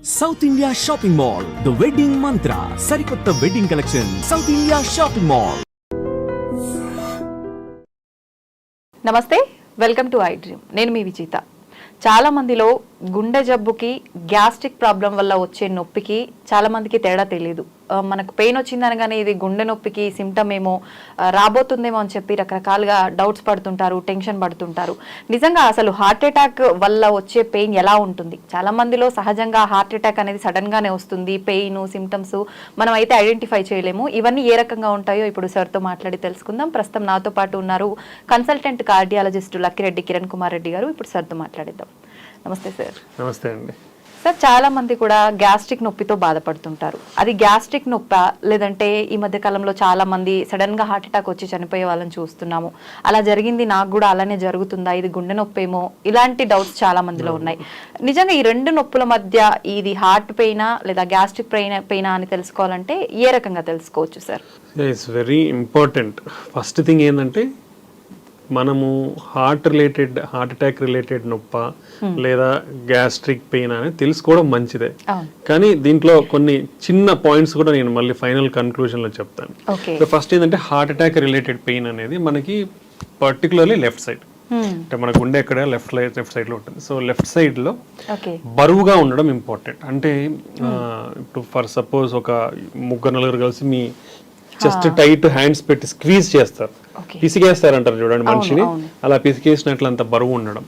South India shopping mall the wedding మంత్ర సరికొత్త wedding collection south India shopping mall. నమస్తే, welcome to I dream. నేను మీ విజేత. చాలా మందిలో గుండె జబ్బుకి గ్యాస్ట్రిక్ ప్రాబ్లం వల్ల వచ్చే నొప్పికి చాలా మందికి తేడా తెలియదు. మనకు పెయిన్ వచ్చిందనగానే ఇది గుండె నొప్పికి సిమ్టమ్ ఏమో రాబోతుందేమో అని చెప్పి రకరకాలుగా డౌట్స్ పడుతుంటారు, టెన్షన్ పడుతుంటారు. నిజంగా అసలు హార్ట్ అటాక్ వల్ల వచ్చే పెయిన్ ఎలా ఉంటుంది? చాలా మందిలో సహజంగా హార్ట్ అటాక్ అనేది సడన్ గానే వస్తుంది. పెయిన్ సిమ్టమ్స్ మనం అయితే ఐడెంటిఫై చేయలేము. ఇవన్నీ ఏ రకంగా ఉంటాయో ఇప్పుడు సార్తో మాట్లాడి తెలుసుకుందాం. ప్రస్తుతం నాతో పాటు ఉన్నారు కన్సల్టెంట్ కార్డియాలజిస్ట్ లక్కిరెడ్డి కిరణ్ కుమార్ రెడ్డి గారు. ఇప్పుడు సార్తో మాట్లాడిద్దాం. నమస్తే సార్. నమస్తే అండి. సార్, చాలా మంది కూడా గ్యాస్ట్రిక్ నొప్పితో బాధపడుతుంటారు. అది గ్యాస్ట్రిక్ నొప్పా, లేదంటే ఈ మధ్య కాలంలో చాలా మంది సడన్ గా హార్ట్ అటాక్ వచ్చి చనిపోయే వాళ్ళని చూస్తున్నాము. అలా జరిగింది, నాకు కూడా అలానే జరుగుతుందా, ఇది గుండె నొప్పి ఏమో, ఇలాంటి డౌట్స్ చాలా మందిలో ఉన్నాయి. నిజంగా ఈ రెండు నొప్పుల మధ్య ఇది హార్ట్ పెయినా లేదా గ్యాస్ట్రిక్ పెయినా అని తెలుసుకోవాలంటే ఏ రకంగా తెలుసుకోవచ్చు sir? It's very important. First thing ఏంటంటే మనము హార్ట్ అటాక్ రిలేటెడ్ నొప్ప లేదా గ్యాస్ట్రిక్ పెయిన్ అనేది తెలుసుకోవడం మంచిదే. కానీ దీంట్లో కొన్ని చిన్న పాయింట్స్ కూడా నేను మళ్ళీ ఫైనల్ కన్క్లూజన్ లో చెప్తాను. ఫస్ట్ ఏంటంటే హార్ట్ అటాక్ రిలేటెడ్ పెయిన్ అనేది మనకి పర్టికులర్లీ లెఫ్ట్ సైడ్, అంటే మన గుండె ఎక్కడ లెఫ్ట్ సైడ్ లో ఉంటుంది. సో లెఫ్ట్ సైడ్ లో బరువుగా ఉండడం ఇంపార్టెంట్. అంటే ఇప్పుడు ఫర్ సపోజ్ ఒక నలుగురు కలిసి మీ జస్ట్ టైట్ హ్యాండ్స్ పెట్టి స్క్వీజ్ చేస్తారు, పిసికేస్తారు అంటారు చూడండి మనిషిని, అలా పిసికేసినట్లు అంత బరువు ఉండడం,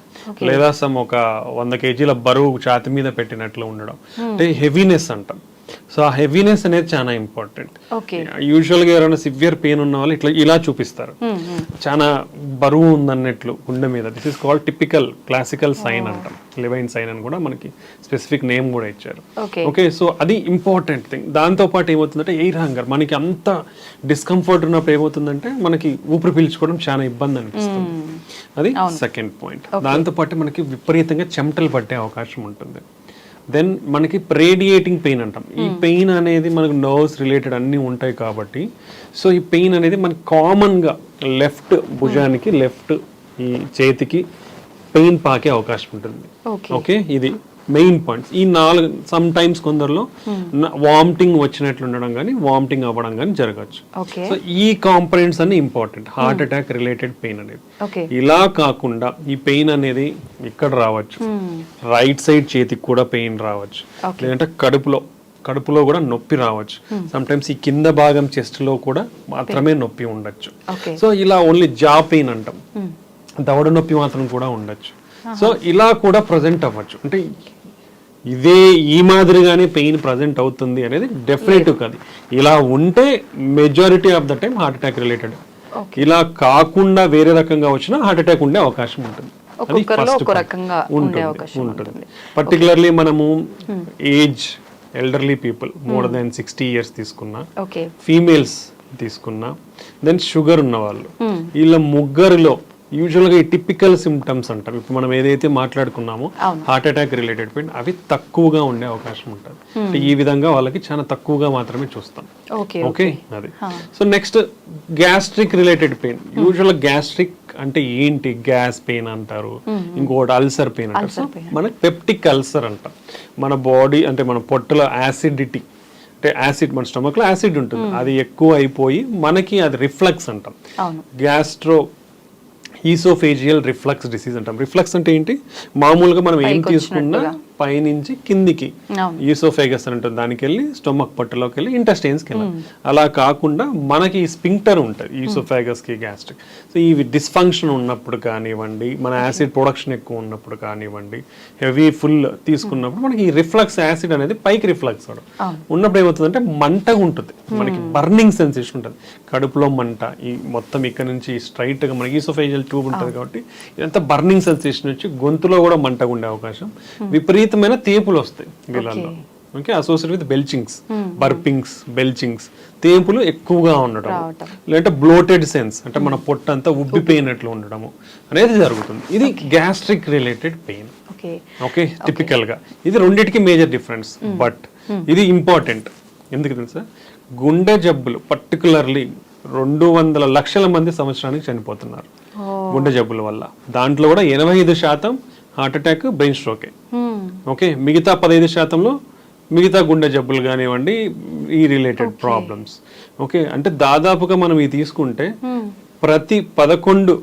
లేదా ఒక 100 kg బరువు ఛాతి మీద పెట్టినట్లు ఉండడం, అంటే హెవీనెస్ అంటాం. సో ఆ హెవీనెస్ అనేది చాలా ఇంపార్టెంట్. యూజువల్ గా ఎవరైనా సివియర్ పెయిన్ ఉన్న వాళ్ళు ఇలా చూపిస్తారు, చాలా బరువు ఉందన్నట్లు గుండె మీద. This is called typical classical sign అంటాం. లెవైన్ సైన్ అని కూడా మనకి స్పెసిఫిక్ నేమ్ కూడా ఇచ్చారు. ఓకే, సో అది ఇంపార్టెంట్ థింగ్. దాంతో పాటు ఏమవుతుందంటే ఎయిర్ హంగర్, మనకి అంత డిస్కంఫర్ట్ ఉన్నప్పుడు ఏమవుతుందంటే మనకి ఊపిరి పీల్చుకోవడం చాలా ఇబ్బంది అనిపిస్తుంది. అది సెకండ్ పాయింట్. దాంతో పాటు మనకి విపరీతంగా చెమటలు పట్టే అవకాశం ఉంటుంది. దెన్ మనకి రేడియేటింగ్ పెయిన్ అంటాం. ఈ పెయిన్ అనేది మనకు నర్వ్స్ రిలేటెడ్ అన్నీ ఉంటాయి కాబట్టి, సో ఈ పెయిన్ అనేది మనకి కామన్గా లెఫ్ట్ భుజానికి, లెఫ్ట్ ఈ చేతికి పెయిన్ పాకే అవకాశం ఉంటుంది. ఓకే, ఇది మెయిన్ పాయింట్స్. ఈ 4 సమ్ టైమ్స్ కొందరిలో వామిటింగ్ వచ్చినట్లు ఉండడం కానీ వామిటింగ్ అవ్వడం కానీ జరగచ్చు. సో ఈ కాంపనెంట్స్ అన్ని ఇంపార్టెంట్ కహార్ట్ అటాక్ రిలేటెడ్ పెయిన్ అనేది. ఇలా కాకుండా ఈ పెయిన్ అనేది ఇక్కడ రావచ్చు, రైట్ సైడ్ చేతికి కూడా పెయిన్ రావచ్చు, లేదంటే కడుపులో కూడా నొప్పి రావచ్చు. సమ్ టైమ్స్ ఈ కింద భాగం చెస్ట్ లో కూడా మాత్రమే నొప్పి ఉండొచ్చు. సో ఇలా ఓన్లీ జా పెయిన్ అంటాం, దవడ నొప్పి మాత్రం కూడా ఉండొచ్చు. సో ఇలా కూడా ప్రజెంట్ అవ్వచ్చు. అంటే ఇదే ఈ మాదిరిగానే పెయిన్ ప్రజెంట్ అవుతుంది అనేది డెఫినెటివ్ కాదు. ఇలా ఉంటే majority of the time heart attack related. ఇలా కాకుండా వేరే రకంగా వచ్చినా హార్ట్ అటాక్ ఉండే అవకాశం ఉంటుంది. అది ఫస్ట్ ఉంటుంది. పర్టికులర్లీ మనము age elderly people more than 60 years తీసుకున్నా, ఫీమేల్స్ తీసుకున్నా, దెన్ షుగర్ ఉన్న వాళ్ళు, వీళ్ళ ముగ్గురిలో యూజువల్గా ఈ టిపికల్ సిమ్టమ్స్ అంటాం. ఇప్పుడు మనం ఏదైతే మాట్లాడుకున్నామో హార్ట్ అటాక్ రిలేటెడ్ పెయిన్, అవి తక్కువగా ఉండే అవకాశం ఉంటుంది. అంటే ఈ విధంగా వాళ్ళకి చాలా తక్కువగా మాత్రమే చూస్తాం. ఓకే, అది. So next gastric related pain. Usual gastric అంటే ఏంటి? గ్యాస్ పెయిన్ అంటారు, ఇంకోటి అల్సర్ పెయిన్ అంటారు. సో మనకి పెప్టిక్ అల్సర్ అంటాం. మన బాడీ అంటే మన పొట్టలో యాసిడిటీ, అంటే యాసిడ్, మన స్టమక్ లో యాసిడ్ ఉంటుంది, అది ఎక్కువ అయిపోయి మనకి అది రిఫ్లక్స్ అంటాం. గ్యాస్ట్రో ఈసోఫేజియల్ రిఫ్లక్స్ డిసీజ్ అంటాం. రిఫ్లక్స్ అంటే ఏంటి? మామూలుగా మనం ఏం తీసుకున్నా పైనుంచి కిందికి ఈసోఫేగస్ అని ఉంటుంది, దానికి వెళ్ళి స్టొమక్ పొట్టలోకి వెళ్ళి ఇంటెస్టైన్స్కి వెళ్ళాలి. అలా కాకుండా మనకి స్పింక్టర్ ఉంటుంది ఈసోఫేగస్ కి, గ్యాస్ట్రిక్. సో ఈ డిస్ఫంక్షన్ ఉన్నప్పుడు కానివ్వండి, మన యాసిడ్ ప్రొడక్షన్ ఎక్కువ ఉన్నప్పుడు కానివ్వండి, హెవీ ఫుల్ తీసుకున్నప్పుడు మనకి ఈ రిఫ్లక్స్ యాసిడ్ అనేది పైకి రిఫ్లక్స్ ఉన్నప్పుడు ఏమవుతుందంటే మంటగా ఉంటుంది, మనకి బర్నింగ్ సెన్సేషన్ ఉంటుంది, కడుపులో మంట. ఈ మొత్తం ఇక్కడ నుంచి స్ట్రైట్ గా మనకి ఈసోఫేజియల్ ట్యూబ్ ఉంటుంది కాబట్టి ఇదంతా బర్నింగ్ సెన్సేషన్ వచ్చి గొంతులో కూడా మంటగా ఉండే అవకాశం, విపరీతమైన తేపులు వస్తాయి వీళ్ళల్లో. Okay, associate with belchings, burpings, belchings, తేపులు ఎక్కువగా ఉండడం, లేదంటే బ్లోటెడ్ సెన్స్, అంటే మన పొట్ట అంతా ఉబ్బిపోయినట్లు ఉండడము అనేది జరుగుతుంది. ఇది gastric related pain. Okay, typical గా ఇది రెండింటికి మేజర్ డిఫరెన్స్. బట్ ఇది ఇంపార్టెంట్ ఎందుకు తెలుసా? గుండె జబ్బులు పర్టికులర్లీ 200 లక్షల మంది సంవత్సరానికి చనిపోతున్నారు గుండె జబ్బుల వల్ల. దాంట్లో కూడా 85% హార్ట్ అటాక్, బ్రెయిన్ స్ట్రోకే. ఓకే, మిగతా 15%లో మిగతా గుండె జబ్బులు కానివ్వండి, ఈ రిలేటెడ్ ప్రాబ్లమ్స్. ఓకే, అంటే దాదాపుగా మనం ఇది తీసుకుంటే ప్రతి 11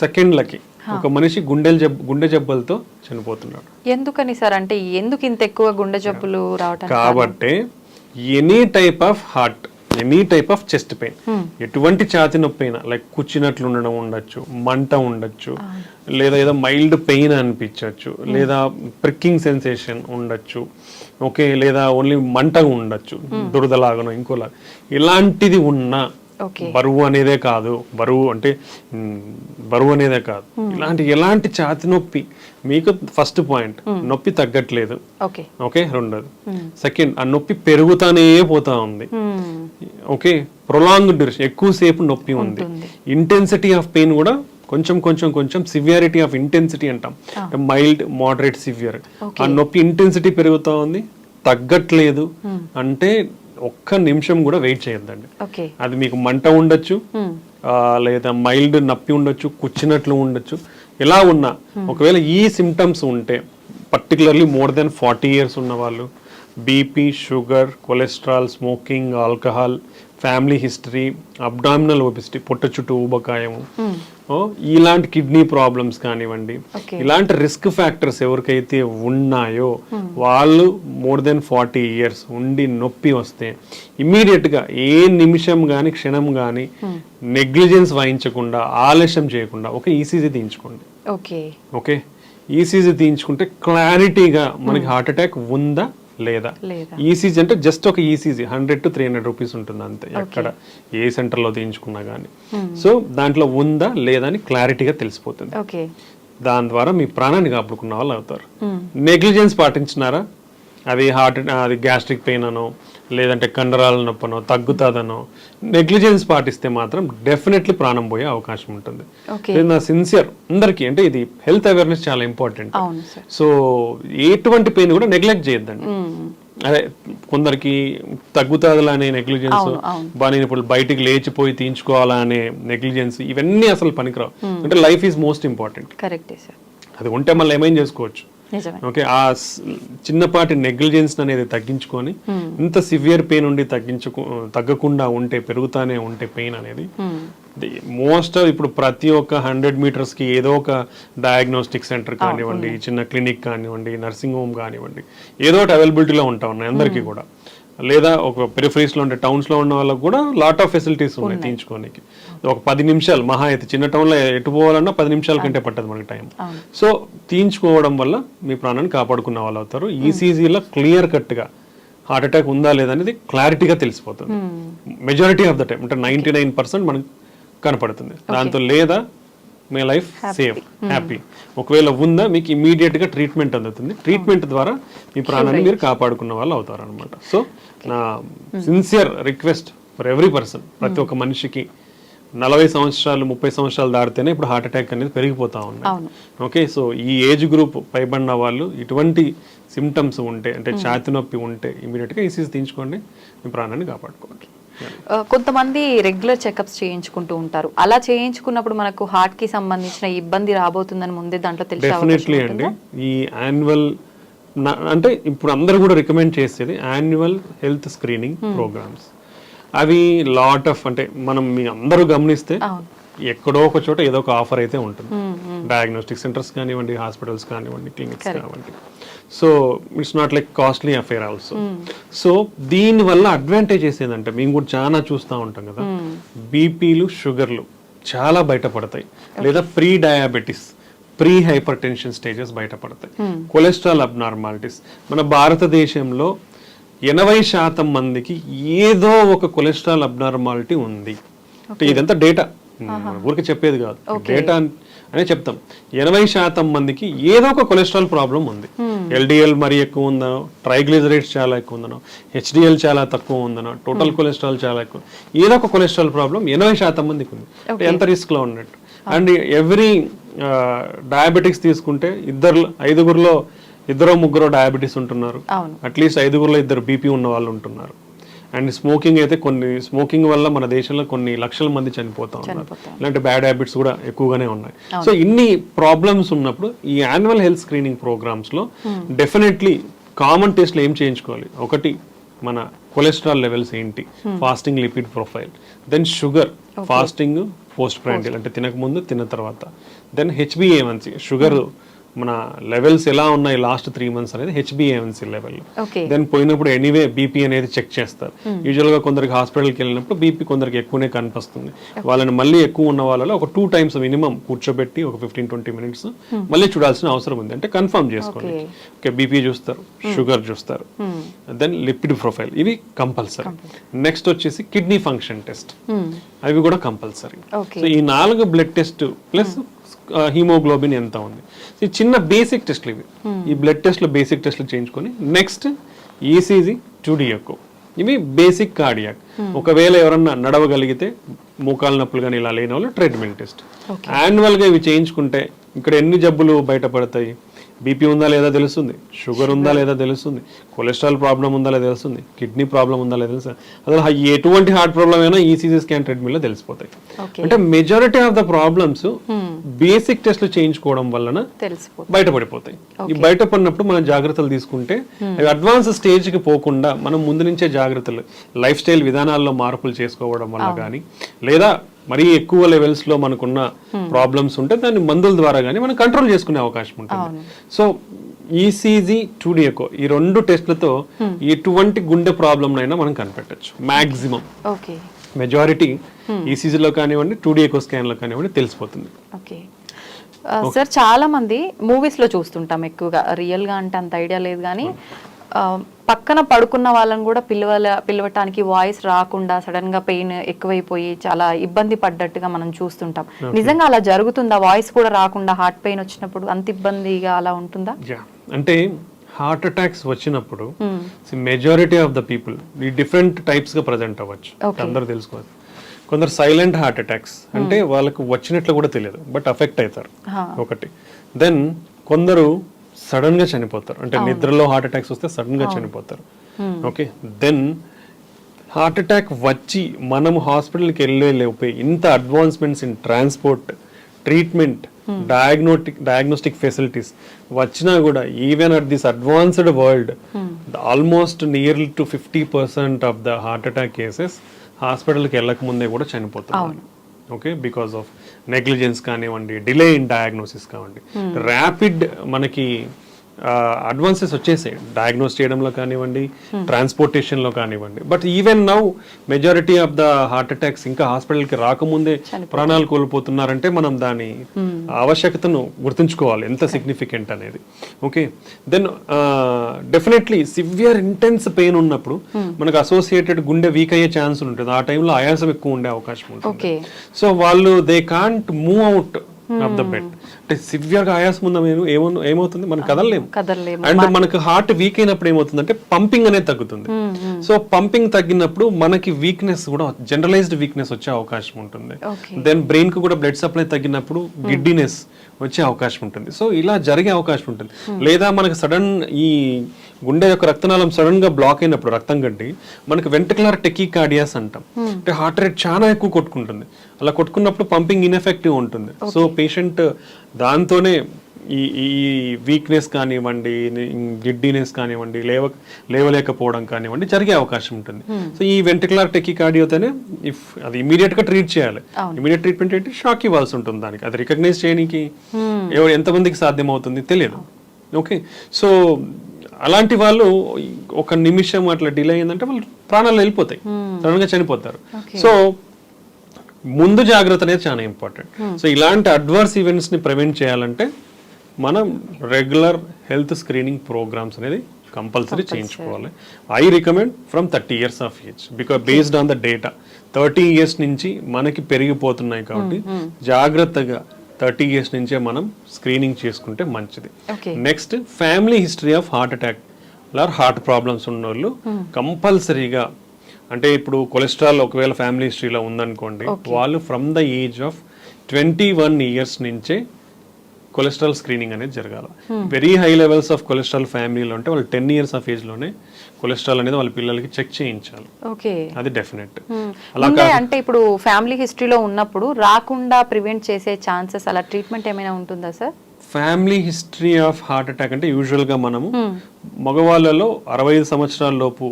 సెకండ్లకి ఒక మనిషి గుండె జబ్బులతో చనిపోతున్నాడు. ఎందుకని సార్, అంటే ఎందుకు ఇంత ఎక్కువ గుండె జబ్బులు రావటం? కాబట్టి any type of heart, any type of chest pain, ఎటువంటి ఛాతి నొప్పి అయినా, లైక్ కూర్చున్నట్లు ఉండడం ఉండొచ్చు, మంట ఉండొచ్చు, లేదా ఏదో మైల్డ్ పెయిన్ అనిపించవచ్చు, లేదా ప్రిక్కింగ్ సెన్సేషన్ ఉండొచ్చు, ఓకే, లేదా ఓన్లీ మంట ఉండొచ్చు, దురదలాగనో ఇంకోలాగా, ఇలాంటిది ఉన్నా బరువు అనేదే కాదు, ఎలాంటి ఛాతి నొప్పి మీకు ఫస్ట్ పాయింట్, నొప్పి తగ్గట్లేదు, ఓకే, రెండోది. సెకండ్, ఆ నొప్పి పెరుగుతానే పోతా ఉంది, ఓకే, ప్రొలాంగ్డ్ డ్యూరేషన్, ఎక్కువసేపు నొప్పి ఉంది, ఇంటెన్సిటీ ఆఫ్ పెయిన్ కూడా కొంచెం సివియారిటీ ఆఫ్ ఇంటెన్సిటీ అంటాం, మైల్డ్, మోడరేట్, సివియర్, ఆ నొప్పి ఇంటెన్సిటీ పెరుగుతా ఉంది, తగ్గట్లేదు అంటే ఒక్క నిమిషం కూడా వెయిట్ చేయొద్దండి. అది మీకు మంట ఉండొచ్చు, లేదా మైల్డ్ నొప్పి ఉండొచ్చు, కూర్చున్నట్లు ఉండొచ్చు, ఎలా ఉన్నా ఒకవేళ ఈ సిమ్టమ్స్ ఉంటే, పర్టికులర్లీ మోర్ దెన్ 40 years ఉన్న వాళ్ళు, BP, sugar, cholesterol, smoking, alcohol, family history, abdominal obesity, పొట్ట చుట్టూ ఊబకాయము, ఇలాంటి కిడ్నీ ప్రాబ్లమ్స్ కానివ్వండి, ఇలాంటి రిస్క్ ఫ్యాక్టర్స్ ఎవరికైతే ఉన్నాయో వాళ్ళు మోర్ దెన్ 40 years ఉండి నొప్పి వస్తే ఇమ్మీడియట్ గా ఏ నిమిషం గాని క్షణం గాని నెగ్లిజెన్స్ వహించకుండా, ఆలస్యం చేయకుండా ఒక ఈసీజీ తీయించుకోండి. ఓకే, ఈసీజీ తీయించుకుంటే క్లారిటీగా మనకి హార్ట్ అటాక్ ఉందా లేదా. ఈసీజీ అంటే జస్ట్ ఒక ఈసీజీ 100 to 300 రూపీస్ ఉంటుంది అంతే, ఎక్కడ ఏ సెంటర్లో తీయించుకున్నా కానీ. సో దాంట్లో ఉందా లేదా అని క్లారిటీగా తెలిసిపోతుంది. దాని ద్వారా మీ ప్రాణాన్ని కాపాడుకున్న వాళ్ళు అవుతారు. నెగ్లిజెన్స్ పాటించినారా, అది అది గ్యాస్ట్రిక్ పెయిన్ అనో, లేదంటే కండరాల నొప్పనో, తగ్గుతుందనో నెగ్లిజెన్స్ పాటిస్తే మాత్రం డెఫినెట్లీ ప్రాణం పోయే అవకాశం ఉంటుంది. నా సిన్సియర్ అందరికీ, అంటే ఇది హెల్త్ అవేర్నెస్ చాలా ఇంపార్టెంట్. సో ఎటువంటి పెయిన్ కూడా నెగ్లెక్ట్ చేయొద్దండి. అదే కొందరికి తగ్గుతుందిలా అనే నెగ్లిజెన్స్, నేను ఇప్పుడు బయటికి లేచిపోయి తీయించుకోవాలా అనే నెగ్లిజెన్స్, ఇవన్నీ అసలు పనికిరావు. అంటే లైఫ్ ఈజ్ మోస్ట్ ఇంపార్టెంట్. అది ఉంటే మళ్ళీ ఏమైనా చేసుకోవచ్చు. ఓకే, ఆ చిన్నపాటి నెగ్లిజెన్స్ అనేది తగ్గించుకొని ఇంత సివియర్ పెయిన్ ఉండి తగ్గకుండా ఉంటే, పెరుగుతానే ఉంటే పెయిన్ అనేది మోస్ట్ ఇప్పుడు ప్రతి ఒక్క 100 meters కి ఏదో ఒక డయాగ్నోస్టిక్ సెంటర్ కానివ్వండి, చిన్న క్లినిక్ కానివ్వండి, నర్సింగ్ హోమ్ కానివ్వండి, ఏదో ఒకటి అవైలబిలిటీలో ఉంటా ఉన్నాయి అందరికీ కూడా. లేదా ఒక పెరిఫరీస్ లో ఉండే టౌన్స్ లో ఉన్న వాళ్ళకి కూడా లాట్ ఆఫ్ ఫెసిలిటీస్ ఉన్నాయి తీయించుకోనికి. ఒక 10 నిమిషాలు మహా అయితే, చిన్న టౌన్ లో ఎటు పోవాలన్నా 10 నిమిషాల కంటే పట్టదు మనకి టైం. సో తీయించుకోవడం వల్ల మీ ప్రాణాన్ని కాపాడుకున్న వాళ్ళు అవుతారు. ఈసీజీలో క్లియర్ కట్ గా హార్ట్ అటాక్ ఉందా లేదా అనేది క్లారిటీగా తెలిసిపోతుంది మెజారిటీ ఆఫ్ ద టైం. అంటే 99% మనకు కనపడుతుంది. దాంతో లేదా మీ లైఫ్ సేఫ్, హ్యాపీ. ఒకవేళ ఉందా మీకు ఇమీడియట్ గా ట్రీట్మెంట్ అందుతుంది. ట్రీట్మెంట్ ద్వారా మీ ప్రాణాన్ని మీరు కాపాడుకున్న వాళ్ళు అవుతారు అనమాట. సో నా sincere request for every person, ప్రతి ఒక్క మనిషికి 40 సంవత్సరాలు 30 సంవత్సరాలు దాటితేనే ఇప్పుడు హార్ట్ అటాక్ అనేది పెరిగిపోతా ఉన్నాయి. ఓకే, సో ఈ ఏజ్ గ్రూప్ పైబడిన వాళ్ళు ఇటువంటి సిమ్టమ్స్ ఉంటే, అంటే ఛాతి నొప్పి ఉంటే ఇమీడియట్ గా ఈసీజీ తీయించుకోండి, మీ ప్రాణాన్ని కాపాడుకోండి. కొంతమంది రెగ్యులర్ చెకప్స్ చేయించుకుంటూ ఉంటారు. అలా చేయించుకున్నప్పుడు మనకు హార్ట్ కి సంబంధించిన ఇబ్బంది రాబోతుందని ముందే దాంట్లో తెలిసే డెఫినెట్లీ అండి. ఈ యాన్యువల్, అంటే ఇప్పుడు అందరూ కూడా రికమెండ్ చేసేది యాన్యువల్ హెల్త్ స్క్రీనింగ్ ప్రోగ్రామ్స్. అవి లాట్ ఆఫ్, అంటే మనం మీ అందరూ గమనిస్తే ఎక్కడో ఒక చోట ఏదో ఒక ఆఫర్ అయితే ఉంటుంది. డయాగ్నోస్టిక్ సెంటర్స్ కానివ్వండి, హాస్పిటల్స్ కానివ్వండి, క్లినిక్స్ కానివ్వండి. So it's not like costly affair also. So దీని వల్ల అడ్వాంటేజెస్ ఏంటంటే, మేము కూడా చాలా చూస్తూ ఉంటాం కదా, బీపీలు, షుగర్లు చాలా బయటపడతాయి, లేదా pre diabetes, pre hyper tension stages బయటపడతాయి, కొలెస్ట్రాల్ అబ్నార్మాలిటీస్. మన భారతదేశంలో 80% మందికి ఏదో ఒక కొలెస్ట్రాల్ అబ్నార్మాలిటీ ఉంది. ఇదంతా డేటా, ఊరికి చెప్పేది కాదు, డేటా అనే చెప్తాం. 80% మందికి ఏదో ఒక కొలెస్ట్రాల్ ప్రాబ్లం ఉంది. ఎల్డిఎల్ మరీ ఎక్కువ ఉందనో, ట్రైగ్లిజరైడ్స్ చాలా ఎక్కువ ఉందనో, హెచ్డిఎల్ చాలా తక్కువ ఉందనో, టోటల్ కొలెస్ట్రాల్ చాలా ఎక్కువ, ఏదో ఒక కొలెస్ట్రాల్ ప్రాబ్లం 80% మందికి ఉంది. ఎంత రిస్క్ లో ఉన్నట్టు. అండ్ ఎవ్రీ డయాబెటిక్స్ తీసుకుంటే 5గురిలో 2-3 డయాబెటీస్ ఉంటున్నారు, అట్లీస్ట్ 5గురిలో 2 బీపీ ఉన్న వాళ్ళు ఉంటున్నారు. అండ్ స్మోకింగ్ అయితే, స్మోకింగ్ వల్ల మన దేశంలో కొన్ని లక్షల మంది చనిపోతా ఉన్నారు. ఇలాంటి బ్యాడ్ హ్యాబిట్స్ కూడా ఎక్కువగానే ఉన్నాయి. సో ఇన్ని ప్రాబ్లమ్స్ ఉన్నప్పుడు ఈ యాన్యువల్ హెల్త్ స్క్రీనింగ్ ప్రోగ్రామ్స్ లో డెఫినెట్లీ కామన్ టెస్ట్లు ఏం చేయించుకోవాలి? ఒకటి మన కొలెస్ట్రాల్ లెవెల్స్ ఏంటి, fasting lipid profile, then sugar, fasting post prandial అంటే తినక ముందు తిన్న తర్వాత, దెన్ హెచ్బిఏవన్సీ షుగర్ మన లెవెల్స్ ఎలా ఉన్నాయి లాస్ట్ 3 months అనేది హెచ్బిఏవన్సీ లెవెల్. దెన్ పోయినప్పుడు ఎనీవే బీపీ అనేది చెక్ చేస్తారు. యూజువల్ గా కొందరికి హాస్పిటల్కి వెళ్ళినప్పుడు బీపీ కొందరికి ఎక్కువనే కనిపిస్తుంది. వాళ్ళని మళ్ళీ ఎక్కువ ఉన్న వాళ్ళలో ఒక 2 times మినిమం కూర్చోబెట్టి ఒక 15-20 minutes మళ్ళీ చూడాల్సిన అవసరం ఉంది. అంటే కన్ఫర్మ్ చేసుకోండి. ఓకే, బీపీ చూస్తారు, షుగర్ చూస్తారు, దెన్ లిపిడ్ ప్రొఫైల్, ఇవి కంపల్సరీ. నెక్స్ట్ వచ్చేసి కిడ్నీ ఫంక్షన్ టెస్ట్, అవి కూడా కంపల్సరీ. సో ఈ 4 బ్లడ్ టెస్ట్ ప్లస్ హీమోగ్లోబిన్ ఎంత ఉంది, ఈ చిన్న బేసిక్ టెస్ట్లు ఇవి. ఈ బ్లడ్ టెస్ట్లు బేసిక్ టెస్ట్లు చేయించుకొని నెక్స్ట్ ఈసీజీ, 2D ఎకో, ఇవి బేసిక్ కార్డియాక్. ఒకవేళ ఎవరన్నా నడవగలిగితే మోకాలు నొప్పులు కానీ ఇలా లేని వాళ్ళు ట్రెడ్మిల్ టెస్ట్. యాన్యువల్ గా ఇవి చేయించుకుంటే ఇక్కడ ఎన్ని జబ్బులు బయటపడతాయి? బీపీ ఉందా లేదా తెలుస్తుంది, షుగర్ ఉందా లేదా తెలుస్తుంది, కొలెస్ట్రాల్ ప్రాబ్లం ఉందా లేదా తెలుస్తుంది, కిడ్నీ ప్రాబ్లం ఉందా లేదా తెలుస్తుంది. అసలు ఎటువంటి హార్ట్ ప్రాబ్లం అయినా ఈసీజీ స్కాన్ ట్రెడ్మిల్ లో తెలిసిపోతాయి. అంటే majority of the problems basic టెస్ట్లు చేయించుకోవడం వలన బయటపడిపోతాయి. ఈ బయటపడినప్పుడు మనం జాగ్రత్తలు తీసుకుంటే అవి అడ్వాన్స్ స్టేజ్ కి పోకుండా మనం ముందు నుంచే జాగ్రత్తలు, లైఫ్ స్టైల్ విధానాల్లో మార్పులు చేసుకోవడం వల్ల కానీ, లేదా మరీ ఎక్కువ లెవెల్స్ లో మనకున్న ప్రాబ్లమ్స్ ఉంటే దాన్ని మందుల ద్వారా కానీ మనం కంట్రోల్ చేసుకునే అవకాశం ఉంటుంది. సో ఈసీజీ, 2D ఎకో, ఈ 2 టెస్ట్లతో ఎటువంటి గుండె ప్రాబ్లం అయినా మనం కనిపెట్టచ్చు. మాక్సిమం మెజారిటీ ఈసీజీలో కానివ్వండి, 2D ఎకో స్కాన్ లో కానివ్వండి తెలిసిపోతుంది. సార్ చాలా మంది మూవీస్ లో చూస్తుంటాం ఎక్కువగా, రియల్ గా అంటే అంత ఐడియా లేదు కానీ పక్కన పడుకున్న వాళ్ళని కూడా పిలవటానికి వాయిస్ రాకుండా సడన్ గా పెయిన్ ఎక్కువైపోయి చాలా ఇబ్బంది పడ్డట్టుగా మనం చూస్తుంటాం. నిజంగా అలా జరుగుతుందా? వాయిస్ కూడా రాకుండా హార్ట్ పెయిన్ వచ్చినప్పుడు అంత ఇబ్బందిగా అలా ఉంటుందా? అంటే హార్ట్ అటాక్స్ వచ్చినప్పుడు మెజారిటీ ఆఫ్ ద పీపుల్ ఈ డిఫరెంట్ టైప్స్ గా ప్రజెంట్ అవ్వచ్చు. అందరూ తెలుసుకోవాలి. కొందరు సైలెంట్ హార్ట్ అటాక్స్ అంటే వాళ్ళకు వచ్చినట్లు కూడా తెలియదు, బట్ అఫెక్ట్ అవుతారు ఒకటి. దెన్ కొందరు సడన్ గా చనిపోతారు, అంటే నిద్రలో హార్ట్ అటాక్స్ వస్తే సడన్ గా చనిపోతారు. ఓకే, దెన్ హార్ట్ అటాక్ వచ్చి మనం హాస్పిటల్కి వెళ్ళే ఇంత advancements in transport, treatment, diagnostic facilities వచ్చినా కూడా even at this advanced world almost nearly to 50% of the heart attack cases హాస్పిటల్కి వెళ్ళక ముందే కూడా చనిపోతున్నారు. ఓకే, బికాస్ ఆఫ్ నెగ్లిజెన్స్ కానివ్వండి, డిలే ఇన్ డయాగ్నోసిస్ కానివ్వండి, ర్యాపిడ్ మనకి అడ్వాన్సెస్ వచ్చేసాయి డయాగ్నోస్ చేయడంలో కానివ్వండి, ట్రాన్స్పోర్టేషన్లో కానివ్వండి. But even now majority of the heart attacks ఇంకా హాస్పిటల్కి రాకముందే ప్రాణాలు కోల్పోతున్నారంటే మనం దాని ఆవశ్యకతను గుర్తుంచుకోవాలి, ఎంత సిగ్నిఫికెంట్ అనేది. Okay, then definitely severe intense pain ఉన్నప్పుడు మనకు అసోసియేటెడ్ గుండె వీక్ అయ్యే ఛాన్స్ ఉంటుంది. ఆ టైంలో ఆయాసం ఎక్కువ ఉండే అవకాశం ఉంటుంది. సో వాళ్ళు they can't move out of the bed. అంటే సివియర్ గా ఆయాసం ఉందా ఏమవుతుంది, మనం కదలలేము. అండ్ మనకు హార్ట్ వీక్ అయినప్పుడు ఏమవుతుందంటే పంపింగ్ అనేది తగ్గుతుంది. సో పంపింగ్ తగ్గినప్పుడు మనకి వీక్నెస్ కూడా, జనరలైజ్డ్ వీక్నెస్ వచ్చే అవకాశం ఉంటుంది. దెన్ బ్రెయిన్ కు కూడా బ్లడ్ సప్లై తగ్గినప్పుడు గిడ్డినెస్ వచ్చే అవకాశం ఉంటుంది. సో ఇలా జరిగే అవకాశం ఉంటుంది. లేదా మనకు సడన్ ఈ గుండె యొక్క రక్తనాళం సడన్ గా బ్లాక్ అయినప్పుడు రక్తం గడ్డి మనకు వెంట్రికులర్ టెకీకార్డియాస్ అంటాం. అంటే హార్ట్ రేట్ చాలా ఎక్కువ కొట్టుకుంటుంది. అలా కొట్టుకున్నప్పుడు పంపింగ్ ఇన్ఎఫెక్టివ్ ఉంటుంది. సో పేషెంట్ దాంతోనే ఈ వీక్నెస్ కానివ్వండి, గిడ్డినెస్ కానివ్వండి, లేవలేకపోవడం కానివ్వండి జరిగే అవకాశం ఉంటుంది. సో ఈ వెంట్రికులర్ టెకీకార్డియాతోనే ఇఫ్ అది ఇమీడియట్ గా ట్రీట్ చేయాలి. ఇమీడియట్ ట్రీట్మెంట్ ఏంటి, షాక్ ఇవ్వాల్సి ఉంటుంది. దానికి అది రికగ్నైజ్ చేయడానికి ఎంతమందికి సాధ్యం అవుతుంది తెలియదు. ఓకే, సో అలాంటి వాళ్ళు ఒక నిమిషం అట్లా డిలే అయిందంటే వాళ్ళు ప్రాణాలు వెళ్ళిపోతాయి, సడన్ గా చనిపోతారు. సో ముందు జాగ్రత్త అనేది చాలా ఇంపార్టెంట్. సో ఇలాంటి అడ్వర్స్ ఈవెంట్స్ ని ప్రివెంట్ చేయాలంటే మనం రెగ్యులర్ హెల్త్ స్క్రీనింగ్ ప్రోగ్రామ్స్ అనేది కంపల్సరీ చేయించుకోవాలి. I recommend from 30 years of age, because based on the data 30 years నుంచి మనకి పెరిగిపోతున్నాయి కాబట్టి జాగ్రత్తగా 30 years నుంచే మనం స్క్రీనింగ్ చేసుకుంటే మంచిది. Next family history of heart attack or heart problems ఉన్న వాళ్ళు కంపల్సరీగా, అంటే ఇప్పుడు కొలెస్ట్రాల్ ఒకవేళ ఫ్యామిలీ హిస్టరీలో ఉందనుకోండి, వాళ్ళు from the age of 21 years నుంచే కొలెస్ట్రాల్ స్క్రీనింగ్ అనేది జరగాలి. Very high levels of cholesterol ఫ్యామిలీలో ఉంటే వాళ్ళు 10 years ఆఫ్ ఏజ్ లోనే కొలెస్ట్రాల్ అనేది వాళ్ళ పిల్లలకి చెక్ చేయించాలి. అది డెఫినెట్. అంటే ఇప్పుడు ఫ్యామిలీ హిస్టరీలో ఉన్నప్పుడు రాకుండా ప్రివెంట్ చేసే ఛాన్సెస్, అలా ట్రీట్మెంట్ ఏమైనా ఉంటుందా sir? Family history of heart attack అంటే యూజువల్గా మనము మగవాళ్ళలో 65 సంవత్సరాల లోపు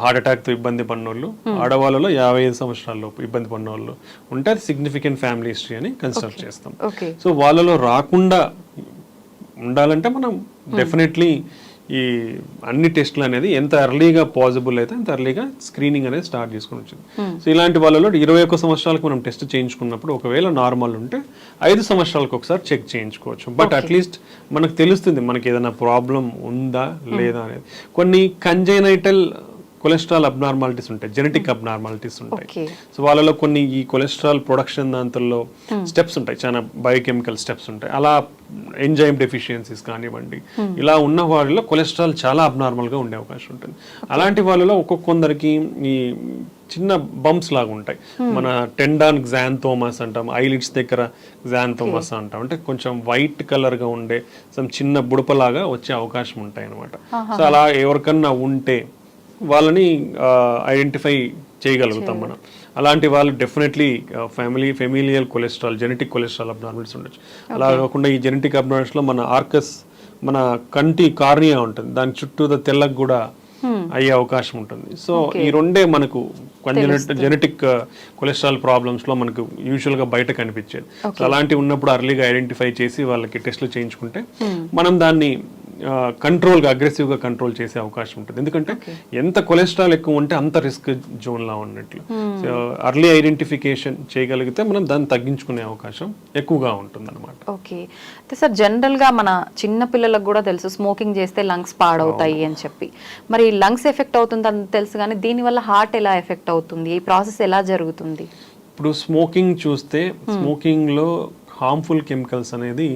హార్ట్ అటాక్తో ఇబ్బంది పడినోళ్ళు, ఆడవాళ్ళలో 55 సంవత్సరాల లోపు ఇబ్బంది పడినోళ్ళు ఉంటే అది సిగ్నిఫికెంట్ ఫ్యామిలీ హిస్టరీ అని కన్సిడర్ చేస్తాం. సో వాళ్ళలో రాకుండా ఉండాలంటే మనం డెఫినెట్లీ ఈ అన్ని టెస్టులు అనేది ఎంత ఎర్లీగా పాసిబుల్ అయితే అంత ఎర్లీగా స్క్రీనింగ్ అనేది స్టార్ట్ చేసుకుని వచ్చింది. సో ఇలాంటి వాళ్ళలో 21 సంవత్సరాలకు మనం టెస్ట్ చేయించుకున్నప్పుడు ఒకవేళ నార్మల్ ఉంటే 5 సంవత్సరాలకు ఒకసారి చెక్ చేయించుకోవచ్చు. బట్ అట్లీస్ట్ మనకు తెలుస్తుంది మనకి ఏదైనా ప్రాబ్లం ఉందా లేదా అనేది. కొన్ని కంజైనైటల్ కొలెస్ట్రాల్ అబ్నార్మాలిటీస్ ఉంటాయి, జెనెటిక్ అబ్నార్మాలిటీస్ ఉంటాయి. సో వాళ్ళలో కొన్ని ఈ కొలెస్ట్రాల్ ప్రొడక్షన్ దాంట్లో స్టెప్స్ ఉంటాయి, చాలా బయోకెమికల్ స్టెప్స్ ఉంటాయి. అలా ఎంజైమ్ డెఫిషియన్సీస్ కానివ్వండి, ఇలా ఉన్న వాళ్ళలో కొలెస్ట్రాల్ చాలా అబ్నార్మల్గా ఉండే అవకాశం ఉంటుంది. అలాంటి వాళ్ళలో ఒక్కొక్కరికి ఈ చిన్న బంప్స్ లాగా ఉంటాయి. మన టెండాన్ గ్జాంథోమస్ అంటాం, ఐలిడ్స్ దగ్గర గ్జాంథోమస్ అంటాం. అంటే కొంచెం వైట్ కలర్గా ఉండే సమ్ చిన్న బుడపలాగా వచ్చే అవకాశం ఉంటాయి అన్నమాట. సో అలా ఎవరికన్నా ఉంటే వాళ్ళని ఐడెంటిఫై చేయగలుగుతాం మనం. అలాంటి వాళ్ళు definitely familial cholesterol, genetic cholesterol abnormals ఉండొచ్చు. అలా కాకుండా ఈ జెనెటిక్ అబ్నార్మల్స్లో మన ఆర్కస్, మన కంటి కార్నియా ఉంటుంది, దాని చుట్టూ తెల్లకి కూడా అయ్యే అవకాశం ఉంటుంది. సో ఈ రెండే మనకు జెనెటిక్ కొలెస్ట్రాల్ ప్రాబ్లమ్స్ లో మనకు యూజువల్ గా బయట కనిపించేది. సో అలాంటివి ఉన్నప్పుడు అర్లీగా ఐడెంటిఫై చేసి వాళ్ళకి టెస్టులు చేయించుకుంటే మనం దాన్ని కంట్రోల్ గా, అగ్రెసివ్ గా కంట్రోల్ చేసే అవకాశం ఉంటుంది. ఎందుకంటే ఎంత కొలెస్ట్రాల్ ఎక్కువ ఉంటే అంత రిస్క్ జోన్ లా ఉన్నట్లు. సో అర్లీ ఐడెంటిఫికేషన్ చేయగలిగితే మనం దాన్ని తగ్గించుకునే అవకాశం ఎక్కువగా ఉంటుంది అనమాట. ఓకే. సార్ జనరల్ గా మన చిన్న పిల్లలకు కూడా తెలుసు స్మోకింగ్ చేస్తే లంగ్స్ పాడవుతాయి అని చెప్పి. మరి లంగ్స్ ఎఫెక్ట్ అవుతుంది అని తెలుసు, కానీ దీనివల్ల హార్ట్ ఎలా ఎఫెక్ట్ అవుతుంది, ఈ ప్రాసెస్ ఎలా జరుగుతుంది? ఇప్పుడు స్మోకింగ్ చూస్తే స్మోకింగ్ లో హార్మ్ఫుల్ కెమికల్స్ అనేది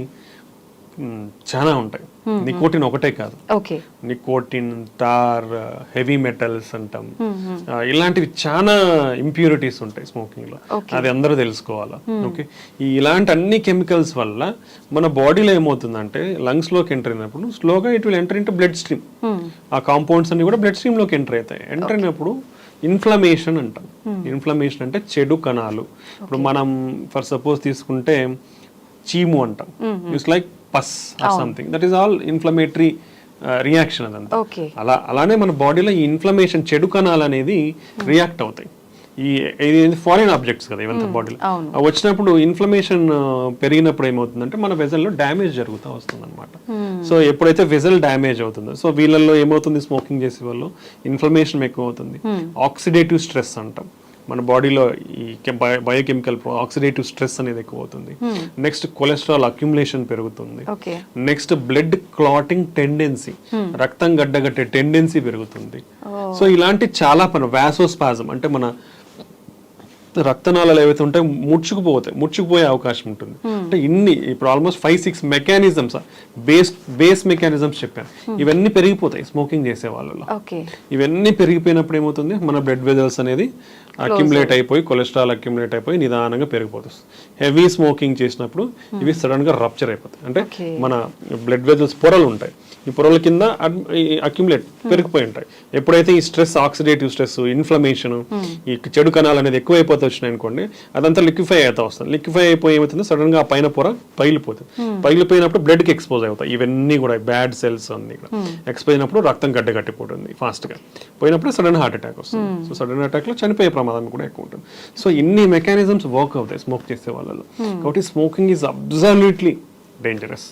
చాలా ఉంటాయి. నికోటిన్ ఒకటే కాదు, నికోటిన్, టార్, హెవీ మెటల్స్ అంటాం, ఇలాంటివి చాలా ఇంప్యూరిటీస్ ఉంటాయి స్మోకింగ్ లో. అది అందరూ తెలుసుకోవాలా. ఓకే, ఇలాంటి అన్ని కెమికల్స్ వల్ల మన బాడీలో ఏమవుతుందంటే లంగ్స్ లోకి ఎంటర్ అయినప్పుడు స్లోగా it will enter into blood stream. ఆ కాంపౌండ్స్ అన్ని కూడా బ్లడ్ స్ట్రీమ్ లోకి ఎంటర్ అవుతాయి. ఎంటర్ అయినప్పుడు ఇన్ఫ్లమేషన్ అంటాం. ఇన్ఫ్లమేషన్ అంటే చెడు కణాలు. ఇప్పుడు మనం ఫర్ సపోజ్ తీసుకుంటే చీము అంటాం, it's like pus or something, that is all inflammatory reaction. అదంతా అలానే మన బాడీలో ఈ ఇన్ఫ్లమేషన్, చెడు కణాలు అనేది రియాక్ట్ అవుతాయి. ఇది ఫారిన్ ఆబ్జెక్ట్స్ కదా ఇవంతా బాడీలో వచ్చినప్పుడు ఇన్ఫ్లమేషన్ పెరిగినప్పుడు ఏమవుతుందంటే మన వెజల్లో డ్యామేజ్ జరుగుతూ వస్తుంది అనమాట. సో ఎప్పుడైతే వెజల్ డ్యామేజ్ అవుతుందో, సో వీళ్ళల్లో ఏమవుతుంది, స్మోకింగ్ చేసే వాళ్ళు ఇన్ఫ్లమేషన్ ఎక్కువ అవుతుంది. ఆక్సిడేటివ్ స్ట్రెస్ అంటాం, మన బాడీలో ఈ బయోకెమికల్ ఆక్సిడేటివ్ స్ట్రెస్ అనేది ఎక్కువ అవుతుంది. నెక్స్ట్ కొలెస్ట్రాల్ అక్యుములేషన్ పెరుగుతుంది. నెక్స్ట్ బ్లడ్ క్లాటింగ్ టెండెన్సీ, రక్తం గడ్డగట్టే టెండెన్సీ పెరుగుతుంది. సో ఇలాంటి చాలా వాసోస్పాజం అంటే మన రక్తనాళాలు ఏవైతే ఉంటాయో ముడుచుకుపోయే అవకాశం ఉంటుంది. అంటే ఇప్పుడు ఆల్మోస్ట్ 5-6 మెకానిజమ్స్, బేస్ మెకానిజమ్స్ చెప్పాను, ఇవన్నీ పెరిగిపోతాయి స్మోకింగ్ చేసే వాళ్ళలో. ఇవన్నీ పెరిగిపోయినప్పుడు ఏమవుతుంది, మన బ్లడ్ వెజల్స్ అనేది అక్యుములేట్ అయిపోయి, కొలెస్ట్రాల్ అక్యుములేట్ అయిపోయి నిదానంగా పెరిగిపోతుంది. హెవీ స్మోకింగ్ చేసినప్పుడు ఇవి సడన్ గా రప్చర్ అయిపోతాయి. అంటే మన బ్లడ్ వెజల్స్ పొరలు ఉంటాయి, ఈ పొరల కింద అక్యుములేట్ పెరిగిపోయి ఉంటాయి. ఎప్పుడైతే ఈ స్ట్రెస్, ఆక్సిడేటివ్ స్ట్రెస్, ఇన్ఫ్లమేషన్, ఈ చెడు కణాలు అనేది ఎక్కువైపోతే వచ్చినాయి అనుకోండి, అదంతా లిక్విఫై అవుతా వస్తుంది. లిక్విఫై అయిపోయి ఏమవుతుంది, సడన్ గా ఆ పైన పొర పగిలిపోతుంది. పగిలిపోయినప్పుడు బ్లడ్ కి ఎక్స్పోజ్ అవుతాయి. ఇవన్నీ కూడా బ్యాడ్ సెల్స్ అన్ని కూడా ఎక్స్పోజ్ అయినప్పుడు రక్తం గడ్డగట్టిపోతుంది ఫాస్ట్ గా. పోయినప్పుడు సడన్ హార్ట్ అటాక్ వస్తుంది. సో సడన్ అటాక్ లో చనిపోయే ప్రమాదం కూడా ఎక్కువ ఉంటుంది. సో ఇన్ని మెకానిజమ్స్ వర్క్ అవుతాయి స్మోక్ చేసే వాళ్ళలో. కాబట్టి స్మోకింగ్ ఈజ్ అబ్సల్యూట్లీ డేంజరస్.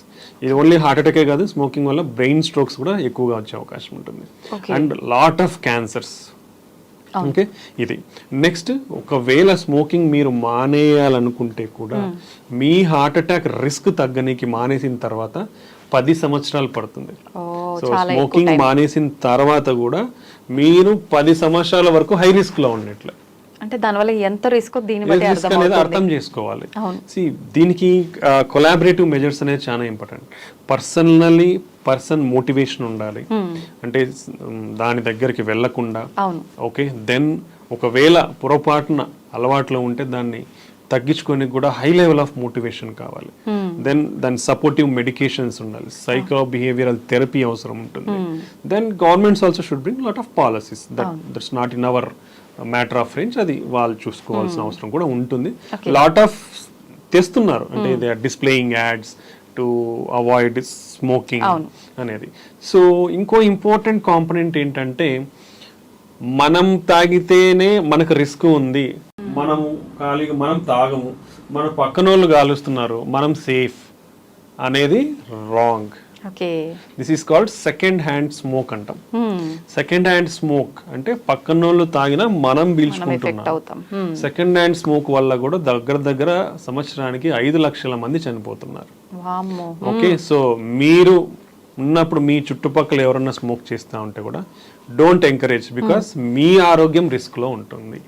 ఇది ఓన్లీ హార్ట్ అటాకే కాదు, స్మోకింగ్ వల్ల బ్రెయిన్ స్ట్రోక్స్ కూడా ఎక్కువగా వచ్చే అవకాశం ఉంటుంది. And lot of cancers. Okay, ఇది నెక్స్ట్. ఒకవేళ స్మోకింగ్ మీరు మానేయాలనుకుంటే కూడా మీ హార్ట్ అటాక్ రిస్క్ తగ్గనికి మానేసిన తర్వాత 10 సంవత్సరాలు పడుతుంది. సో స్మోకింగ్ మానేసిన తర్వాత కూడా మీరు 10 సంవత్సరాల వరకు హై రిస్క్ లో ఉన్నట్లు. అంటే దానివల్ల ఎంత రిస్క్ అనేది అర్థం చేసుకోవాలి. దీనికి కొలాబరేటివ్ మెజర్స్ అనేది చాలా ఇంపార్టెంట్. పర్సన్ మోటివేషన్ ఉండాలి, అంటే దాని దగ్గరికి వెళ్లకుండా. ఓకే, దెన్ ఒకవేళ పొరపాటున అలవాట్లో ఉంటే దాన్ని తగ్గించుకొని కూడా హై లెవెల్ ఆఫ్ మోటివేషన్ కావాలి. దెన్ దాని సపోర్టివ్ మెడికేషన్స్ ఉండాలి, సైకో బిహేవియరల్ థెరపీ అవసరం ఉంటుంది. Then governments also should bring lot of policies. That's not in our matter of range, అది వాళ్ళు చూసుకోవాల్సిన అవసరం కూడా ఉంటుంది. లాట్ ఆఫ్ తెస్తున్నారు, అంటే they are displaying ads, to avoid smoking అనేది. సో ఇంకో ఇంపార్టెంట్ కాంపనెంట్ ఏంటంటే మనం తాగితేనే మనకు రిస్క్ ఉంది, మనము ఖాళీగా మనం తాగము, మన పక్కన వాళ్ళు కాలుస్తున్నారు, మనం సేఫ్ అనేది wrong. This is called second hand smoke అంటాం. సెకండ్ హ్యాండ్ స్మోక్ అంటే పక్కనోళ్ళు తాగినా మనం పీల్చుకుంటున్నాం. సెకండ్ హ్యాండ్ స్మోక్ వల్ల కూడా దగ్గర సంవత్సరానికి 5 లక్షల మంది చనిపోతున్నారు. ఓకే, సో మీరు ఉన్నప్పుడు మీ చుట్టుపక్కల ఎవరన్నా స్మోక్ చేస్తూ ఉంటే కూడా డోంట్ ఎంకరేజ్, బికాస్ మీ ఆరోగ్యం రిస్క్ లో ఉంటుంది.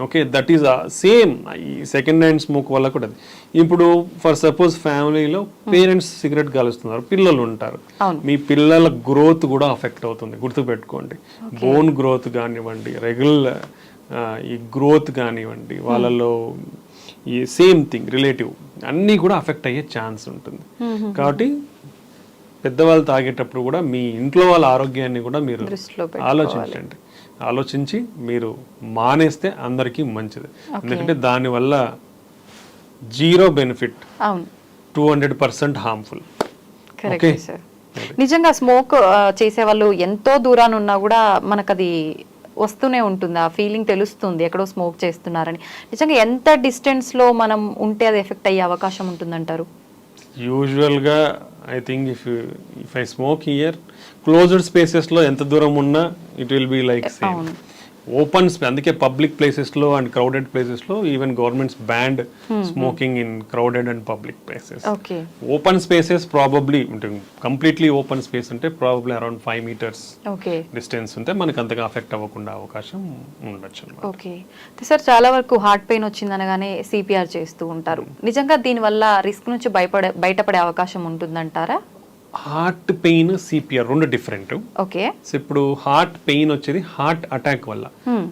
ఓకే, దట్ ఈస్ సేమ్ ఈ సెకండ్ హ్యాండ్ స్మోక్ వల్ల కూడా. ఇప్పుడు ఫర్ సపోజ్ ఫ్యామిలీలో పేరెంట్స్ సిగరెట్ కాలుస్తున్నారు, పిల్లలు ఉంటారు, మీ పిల్లల గ్రోత్ కూడా అఫెక్ట్ అవుతుంది. గుర్తుపెట్టుకోండి, బోన్ గ్రోత్ కానివ్వండి, రెగ్యులర్ ఈ గ్రోత్ కానివ్వండి, వాళ్ళలో ఈ సేమ్ థింగ్ రిలేటివ్ అన్నీ కూడా అఫెక్ట్ అయ్యే ఛాన్స్ ఉంటుంది. కాబట్టి పెద్దవాళ్ళు తాగేటప్పుడు కూడా మీ ఇంట్లో వాళ్ళ ఆరోగ్యాన్ని కూడా మీరు ఆలోచించండి. ఆలోచించి మీరు మానేస్తే అందరికీ మంచిది. ఎందుకంటే దానివల్ల 0 బెనిఫిట్, 200% హార్మ్ఫుల్. నిజంగా స్మోక్ చేసే వాళ్ళు ఎంతో దూరాన్ని ఉన్నా కూడా మనకు అది వస్తూనే ఉంటుంది, ఆ ఫీలింగ్ తెలుస్తుంది ఎక్కడో స్మోక్ చేస్తున్నారని. నిజంగా ఎంత డిస్టెన్స్ లో మనం ఉంటే అది ఎఫెక్ట్ అయ్యే అవకాశం ఉంటుందంటారు? యూజువల్గా I think if I smoke here, closed spaces లో ఎంత దూరం ఉన్నా it will be like same. Open అందుకే పబ్లిక్ ప్లేసెస్ లో అండ్ క్రౌడెడ్ ప్లేసెస్ లో even governments band smoking in crowded and public places. Open spaces probably completely open space అంటే probably around 5 meters distance ఉంటే మనకి అంతగా అఫెక్ట్ అవ్వకుండా అవకాశం ఉండొచ్చు. ఓకే సార్, చాలా వరకు హార్ట్ పెయిన్ వచ్చిందనగానే సిపిఆర్ చేస్తూ ఉంటారు. నిజంగా దీనివల్ల రిస్క్ నుంచి బయటపడే అవకాశం ఉంటుందంటారా? హార్ట్ పెయిన్, సిపిఆర్ రెండు డిఫరెంట్. ఓకే, ఇప్పుడు హార్ట్ పెయిన్ వచ్చేది హార్ట్ అటాక్ వల్ల.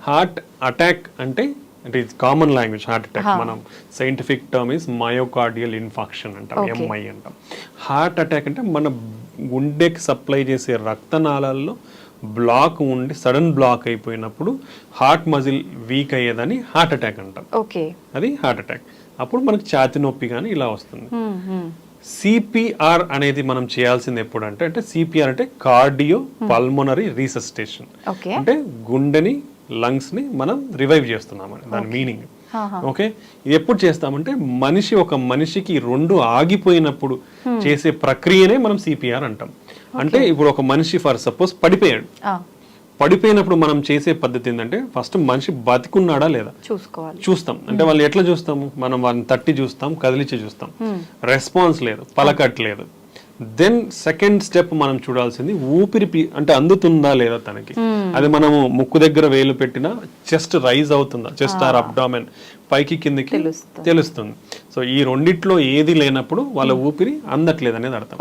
హార్ట్ అటాక్ అంటే it is common language. Heart attack మనం scientific term is myocardial infarction అంటాం, ఎంఐ అంటాం. హార్ట్ అటాక్ అంటే మన గుండెకి సప్లై చేసే రక్తనాళాల్లో బ్లాక్ ఉండి సడన్ బ్లాక్ అయిపోయినప్పుడు హార్ట్ మజిల్ వీక్ అయ్యేదని హార్ట్ అటాక్ అంటాం. ఓకే, అది హార్ట్ అటాక్. అప్పుడు మనకి ఛాతి నొప్పి కానీ ఇలా వస్తుంది. సిపిఆర్ అనేది మనం చేయాల్సింది ఎప్పుడు అంటే సిపిఆర్ అంటే కార్డియో పల్మోనరీ రీసస్టేషన్. అంటే గుండెని, లంగ్స్ ని మనం రివైవ్ చేస్తున్నామని దాని మీనింగ్. ఓకే, ఇది ఎప్పుడు చేస్తామంటే ఒక మనిషికి 2 ఆగిపోయినప్పుడు చేసే ప్రక్రియనే మనం సిపిఆర్ అంటాం. అంటే ఇప్పుడు ఒక మనిషి ఫర్ సపోజ్ పడిపోయినప్పుడు మనం చేసే పద్ధతి ఏంటంటే ఫస్ట్ మనిషి బతికున్నాడా లేదా చూస్తాం. అంటే వాళ్ళు ఎట్లా చూస్తాము, మనం వాళ్ళని తట్టి చూస్తాం, కదిలిచి చూస్తాం, రెస్పాన్స్ లేదు, పలకట్లేదు. దెన్ సెకండ్ స్టెప్ మనం చూడాల్సింది ఊపిరి అంటే అందుతుందా లేదా తనకి. అది మనము ముక్కు దగ్గర వేలు పెట్టినా చెస్ట్ రైజ్ అవుతుందా, చెస్ట్ ఆర్ అబ్డామెన్ పైకి కిందకి తెలుస్తుంది. సో ఈ రెండిట్లో ఏది లేనప్పుడు వాళ్ళ ఊపిరి అందట్లేదు అనేది అర్థం.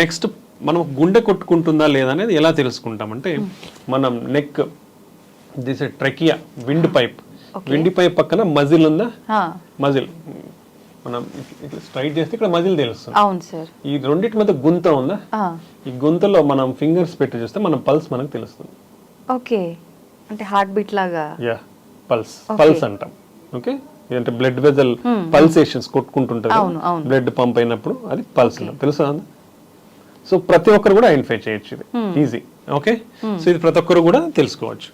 నెక్స్ట్ మనం గుండె కొట్టుకుంటుందా లేదా అనేది ఎలా తెలుసుకుంటామంటే మనం neck this trachea wind pipe పక్కన మజిల్ ఉందా, మజిల్ మనం స్ట్రైట్ చేస్తే ఇక్కడ మజిల్ తెలుస్తుంది. ఈ రెండింటి మధ్య గుంత ఉందా, ఈ గుంతలో మనం ఫింగర్స్ పెట్టి చూస్తే మన పల్స్ మనకు తెలుస్తుంది. ఓకే, అంటే హార్ట్ బీట్ లాగా. పల్స్ అంటాం. ఓకే, అంటే బ్లడ్ వెజల్ పల్సేషన్స్ కొట్టుకుంటుంటది, బ్లడ్ పంప్ అయినప్పుడు అది పల్స్ తెలుసా. సో ప్రతి ఒక్కరు కూడా ఐడెంటిఫై చేయొచ్చు, ఇది ఈజీ. ఓకే, సో ఇది ప్రతి ఒక్కరు కూడా తెలుసుకోవచ్చు.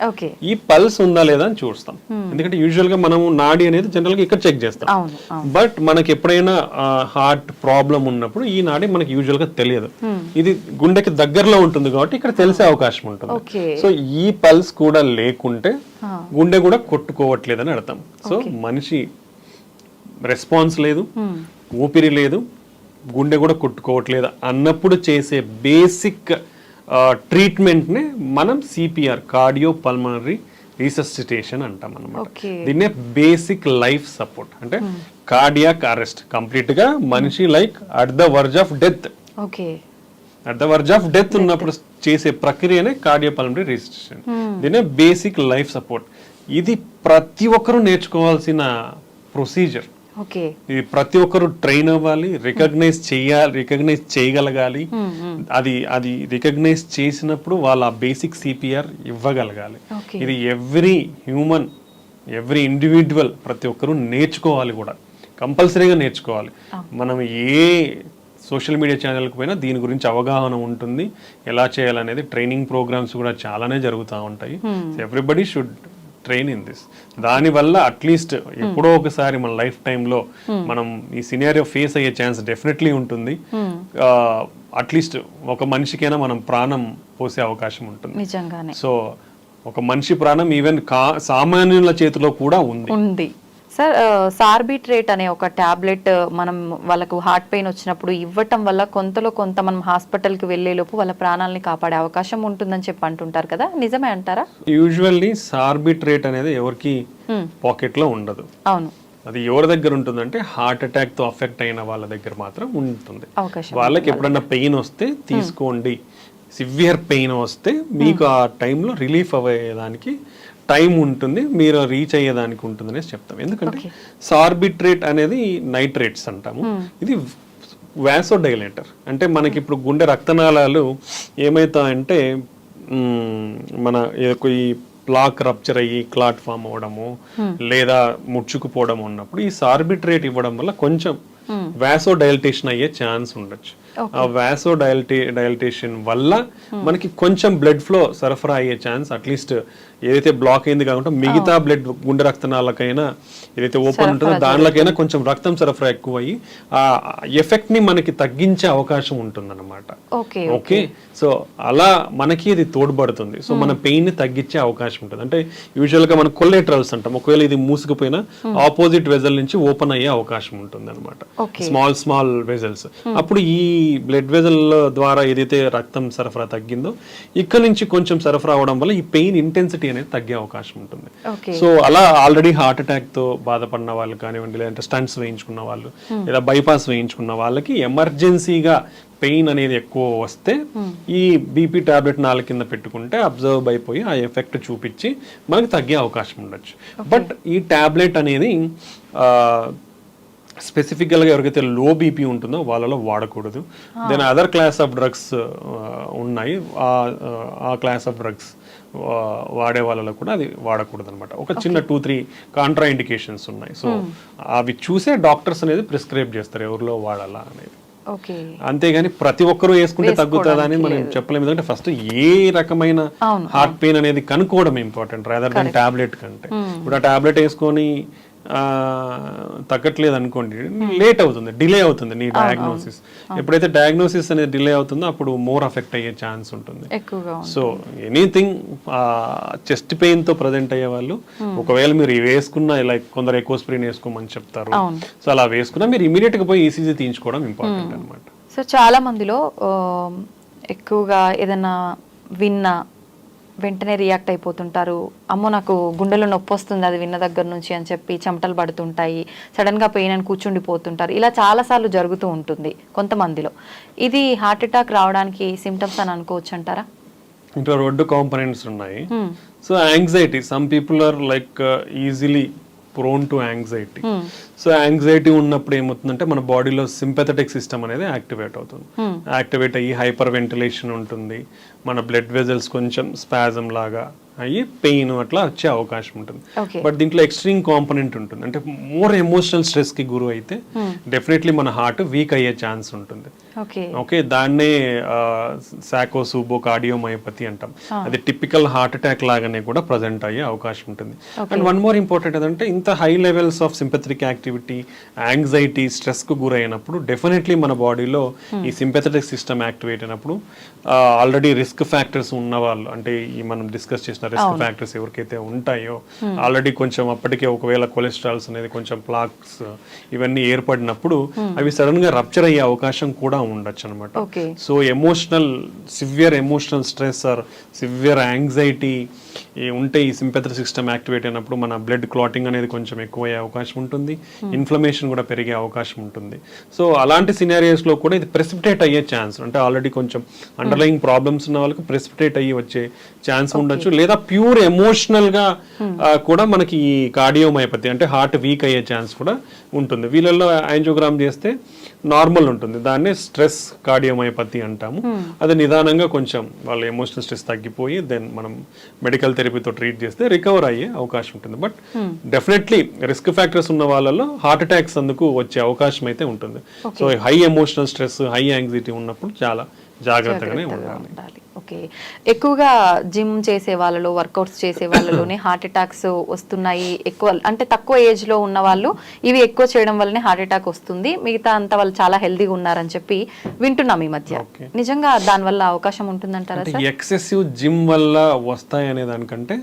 ఈ పల్స్ ఉందా లేదా అని చూస్తాం. ఎందుకంటే యూజువల్ గా మనం నాడి అనేది జనరల్ గా ఇక్కడ చెక్ చేస్తాం. బట్ మనకి ఎప్పుడైనా హార్ట్ ప్రాబ్లం ఉన్నప్పుడు ఈ నాడి మనకి యూజువల్ గా తెలియదు. ఇది గుండెకి దగ్గరలో ఉంటుంది కాబట్టి ఇక్కడ తెలిసే అవకాశం ఉంటుంది. సో ఈ పల్స్ కూడా లేకుంటే గుండె కూడా కొట్టుకోవట్లేదని అర్థం. సో మనిషి రెస్పాన్స్ లేదు, ఊపిరి లేదు, గుండె కూడా కొట్టుకోవట్లేదు అన్నప్పుడు చేసే బేసిక్ ట్రీట్మెంట్ నే మనం సిపిఆర్, కార్డియో పల్మనరీ రీసస్సిటేషన్ అంటాం అన్నమాట. దీన్నే బేసిక్ లైఫ్ సపోర్ట్. అంటే కార్డియాక్ అరెస్ట్, కంప్లీట్ గా మనిషి like at the verge of death, at the verge of death ఉన్నప్పుడు చేసే ప్రక్రియనే కార్డియో పల్మనరీ రీసస్సిటేషన్. దీన్నే బేసిక్ లైఫ్ సపోర్ట్. ఇది ప్రతి ఒక్కరూ నేర్చుకోవాల్సిన ప్రొసీజర్. ఇది ప్రతి ఒక్కరు ట్రైన్ అవ్వాలి, రికగ్నైజ్ చేయగలగాలి. అది రికగ్నైజ్ చేసినప్పుడు వాళ్ళ బేసిక్ సిపిఆర్ ఇవ్వగలగాలి. ఇది ఎవ్రీ హ్యూమన్, ఎవ్రీ ఇండివిజువల్ ప్రతి ఒక్కరు నేర్చుకోవాలి కూడా, కంపల్సరీగా నేర్చుకోవాలి. మనం ఏ సోషల్ మీడియా ఛానల్కి పోయినా దీని గురించి అవగాహన ఉంటుంది, ఎలా చేయాలనేది ట్రైనింగ్ ప్రోగ్రామ్స్ కూడా చాలానే జరుగుతూ ఉంటాయి. Everybody should train in this. దానివల్ల అట్లీస్ట్ ఎప్పుడో ఒకసారి మన లైఫ్ టైంలో మనం ఈ సినారియో ఫేస్ అయ్యే ఛాన్స్ డెఫినెట్లీ ఉంటుంది. అట్లీస్ట్ ఒక మనిషికైనా మనం ప్రాణం పోసే అవకాశం ఉంటుంది నిజంగానే. సో ఒక మనిషి ప్రాణం ఈవెన్ సామాన్యుల చేతిలో కూడా ఉంది. సార్, సార్బిట్రేట్ అనే ఒక టాబ్లెట్ మనం వాళ్ళకు హార్ట్ పెయిన్ వచ్చినప్పుడు ఇవ్వటం వల్ల కొంతలో కొంత మనం హాస్పిటల్కి వెళ్ళేలోపు వాళ్ళ ప్రాణాలని కాపాడే అవకాశం ఉంటుందని చెప్పి అంటుంటారు కదా, నిజమే అంటారా? యూజువల్లీ సార్బిట్రేట్ అనేది ఎవరికి పాకెట్ లో ఉండదు. అవును. అది ఎవరి దగ్గర ఉంటుందంటే హార్ట్ అటాక్ తో అఫెక్ట్ అయిన వాళ్ళ దగ్గర మాత్రం ఉంటుంది. వాళ్ళకి ఎప్పుడన్నా పెయిన్ వస్తే తీసుకోండి, సివియర్ పెయిన్ వస్తే మీకు ఆ టైంలో రిలీఫ్ అయ్యేదానికి టైం ఉంటుంది, మీరు రీచ్ అయ్యేదానికి ఉంటుంది అనేసి చెప్తాం. ఎందుకంటే సార్బిట్రేట్ అనేది నైట్రేట్స్ అంటాము. ఇది వాసోడైలేటర్. అంటే మనకి ఇప్పుడు గుండె రక్తనాళాలు ఏమవుతాయంటే మన ఈ ప్లాక్ రప్చర్ అయ్యి క్లాట్ ఫామ్ అవ్వడము లేదా ముడుచుకుపోవడం ఉన్నప్పుడు ఈ సార్బిట్రేట్ ఇవ్వడం వల్ల కొంచెం వాసోడైలటేషన్ అయ్యే ఛాన్స్ ఉండొచ్చు. ఆ వాసోడైలటేషన్ వల్ల మనకి కొంచెం బ్లడ్ ఫ్లో సరఫరా అయ్యే ఛాన్స్, అట్లీస్ట్ ఏదైతే బ్లాక్ అయింది కాకుండా మిగతా బ్లడ్ గుండె రక్తనాళకైనా ఏదైతే ఓపెన్ ఉంటుందో దానిలోకైనా కొంచెం రక్తం సరఫరా ఎక్కువ అయ్యి ఆ ఎఫెక్ట్ ని మనకి తగ్గించే అవకాశం ఉంటుంది అన్నమాట. ఓకే, సో అలా మనకి ఇది తోడ్పడుతుంది. సో మన పెయిన్ ని తగ్గించే అవకాశం ఉంటుంది. అంటే యూజువల్ గా మనం కొల్లెటరల్స్ అంటాం. ఒకవేళ ఇది మూసుకుపోయినా ఆపోజిట్ వెజల్ నుంచి ఓపెన్ అయ్యే అవకాశం ఉంటుంది అనమాట. Small vessels. అప్పుడు ఈ బ్లడ్ వెజల్ ద్వారా ఏదైతే రక్తం సరఫరా తగ్గిందో ఇక్కడ నుంచి కొంచెం సరఫరా అవడం వల్ల ఈ పెయిన్ ఇంటెన్సిటీ అనేది తగ్గే అవకాశం ఉంటుంది. సో అలా ఆల్రెడీ హార్ట్ అటాక్ తో బాధపడిన వాళ్ళు కానివ్వండి, లేదంటే స్టంట్స్ వేయించుకున్న వాళ్ళు లేదా బైపాస్ వేయించుకున్న వాళ్ళకి ఎమర్జెన్సీగా పెయిన్ అనేది ఎక్కువ వస్తే ఈ బీపీ టాబ్లెట్ నాలుగు కింద పెట్టుకుంటే అబ్జర్వ్ అయిపోయి ఆ ఎఫెక్ట్ చూపించి మనకి తగ్గే అవకాశం ఉండొచ్చు. బట్ ఈ టాబ్లెట్ అనేది స్పెసిఫిక్గా ఎవరికైతే లో బీపీ ఉంటుందో వాళ్ళలో వాడకూడదు. Then other class of drugs ఉన్నాయి, ఆ క్లాస్ ఆఫ్ డ్రగ్స్ వాడే వాళ్ళలో కూడా అది వాడకూడదు అనమాట. ఒక చిన్న 2-3 కాంట్రా ఇండికేషన్స్ ఉన్నాయి. సో అవి చూసే డాక్టర్స్ అనేది ప్రిస్క్రైబ్ చేస్తారు ఎవరిలో వాడాలా అనేది. అంతేగాని ప్రతి ఒక్కరూ వేసుకుంటే తగ్గుతుందా అని మనం చెప్పలేము. ఎందుకంటే ఫస్ట్ ఏ రకమైన హార్ట్ పెయిన్ అనేది కనుక్కోవడం ఇంపార్టెంట్ రాదర్ దాన్ టాబ్లెట్ కంటే. ఇప్పుడు ఆ టాబ్లెట్ వేసుకొని తగ్గట్లేదు అనుకోండి, లేట్ అవుతుంది, డిలే అవుతుంది నీ డయాగ్నోసిస్. ఎప్పుడైతే డయాగ్నోసిస్ అనేది డిలే అవుతుందో అప్పుడు మోర్ అఫెక్ట్ అయ్యే ఛాన్స్ ఉంటుంది. సో ఎనీథింగ్ చెస్ట్ పెయిన్ తో ప్రజెంట్ అయ్యే వాళ్ళు ఒకవేళ మీరు వేసుకున్న లైక్ కొందరు ఎకోస్ప్రిన్ వేసుకోమని చెప్తారు. సో అలా వేసుకున్నా మీరు ఇమీడియట్ గా పోయి ఈసీజీ తీయించుకోవడం ఇంపార్టెంట్ అనమాట. సో చాలా మందిలో ఎక్కువగా ఏదైనా విన్నా వెంటనే రియాక్ట్ అయిపోతుంటారు. అమ్మో నాకు గుండెలో నొప్పి వస్తుంది అది విన్న దగ్గర నుంచి అని చెప్పి చెమటలు పడుతుంటాయి, సడన్గా పెయిన్ అని కూర్చుండిపోతుంటారు. ఇలా చాలాసార్లు జరుగుతూ ఉంటుంది కొంతమందిలో. ఇది హార్ట్ అటాక్ రావడానికి సిమ్టమ్స్ అని అనుకోవచ్చు అంటారా? ఇంట్లో 2 కాంపోనెంట్స్ ఉన్నాయి. So anxiety, some people are like easily prone to anxiety. So anxiety ఉన్నప్పుడు ఏమవుతుందంటే మన బాడీలో సింపథెటిక్ సిస్టమ్ అనేది యాక్టివేట్ అవుతుంది. యాక్టివేట్ అయ్యి హైపర్ వెంటిలేషన్ ఉంటుంది, మన బ్లడ్ వెజల్స్ కొంచెం స్పాజం లాగా అయ్యి పెయిన్ అట్లా వచ్చే అవకాశం ఉంటుంది. బట్ దీంట్లో ఎక్స్ట్రీమ్ కాంపోనెంట్ ఉంటుంది. అంటే మోర్ ఎమోషనల్ స్ట్రెస్ కి గురి అయితే డెఫినెట్లీ మన హార్ట్ వీక్ అయ్యే ఛాన్స్ ఉంటుంది. ఓకే, దాన్నే సాకోసూబో కార్డియోమయోపతి అంటాం. అది టిపికల్ హార్ట్ అటాక్ లాగానే కూడా ప్రజెంట్ అయ్యే అవకాశం ఉంటుంది. అండ్ వన్ మోర్ ఇంపార్టెంట్ ఏంటంటే ఇంత high levels of sympathetic activity, anxiety, stress కు గురైనప్పుడు డెఫినెట్లీ మన బాడీలో ఈ సింపథెటిక్ సిస్టమ్ యాక్టివేట్ అయినప్పుడు ఆల్రెడీ రిస్క్ ఫ్యాక్టర్స్ ఉన్న వాళ్ళు, అంటే ఈ మనం డిస్కస్ చేసిన రిస్క్ ఫ్యాక్టర్స్ ఎవరికైతే ఉంటాయో ఆల్రెడీ కొంచెం అప్పటికే ఒకవేళ కొలెస్ట్రాల్స్ అనేది కొంచెం ప్లాక్స్ ఇవన్నీ ఏర్పడినప్పుడు అవి సడన్ గా రప్చర్ అయ్యే అవకాశం కూడా ఉండొచ్చు అనమాట. So severe emotional stress or severe anxiety ఉంటే ఈ సింపథెటిక్ సిస్టమ్ యాక్టివేట్ అయినప్పుడు మన బ్లడ్ క్లాటింగ్ అనేది కొంచెం ఎక్కువ అయ్యే అవకాశం ఉంటుంది, ఇన్ఫ్లమేషన్ కూడా పెరిగే అవకాశం ఉంటుంది. సో అలాంటి సినారియోస్ లో కూడా ఇది ప్రెసిపిటేట్ అయ్యే ఛాన్స్, అంటే ఆల్రెడీ కొంచెం అండర్లయింగ్ ప్రాబ్లమ్స్ ఉన్న వాళ్ళకి ప్రెసిపిటేట్ అయ్యి వచ్చే ఛాన్స్ ఉండొచ్చు. లేదా ప్యూర్ ఎమోషనల్ గా కూడా మనకి ఈ కార్డియోమయోపతి అంటే హార్ట్ వీక్ అయ్యే ఛాన్స్ కూడా ఉంటుంది. వీళ్ళల్లో యాంజియోగ్రామ్ చేస్తే నార్మల్ ఉంటుంది, దాన్ని స్ట్రెస్ కార్డియోమయోపతి అంటాము. అది నిదానంగా కొంచెం వాళ్ళ ఎమోషనల్ స్ట్రెస్ తగ్గిపోయి దెన్ మనం మెడికల్ థెరపీ థెరపీతో ట్రీట్ చేస్తే రికవర్ అయ్యే అవకాశం ఉంటుంది. బట్ డెఫినెట్లీ రిస్క్ ఫ్యాక్టర్స్ ఉన్న వాళ్ళలో హార్ట్ అటాక్స్ అందుకు వచ్చే అవకాశం అయితే ఉంటుంది. So high emotional stress, high anxiety ఉన్నప్పుడు చాలా జాగ్రత్తగానే ఉండాలి. ఓకే, ఎక్కువగా జిమ్ చేసే వాళ్ళలో, వర్కౌట్స్ చేసే వాళ్ళలోనే హార్ట్ అటాక్స్ వస్తున్నాయి ఎక్కువ, అంటే తక్కువ ఏజ్ లో ఉన్న వాళ్ళు ఇవి ఎక్కువ చేయడం వల్లనే హార్ట్ అటాక్ వస్తుంది, మిగతా అంతా వాళ్ళు చాలా హెల్దీగా ఉన్నారని చెప్పి వింటున్నాం ఈ మధ్య. నిజంగా దాని వల్ల అవకాశం ఉంటుందంటారా సార్? ఎక్సెసివ్ జిమ్ వల్ల వస్తాయి అనే దానికంటే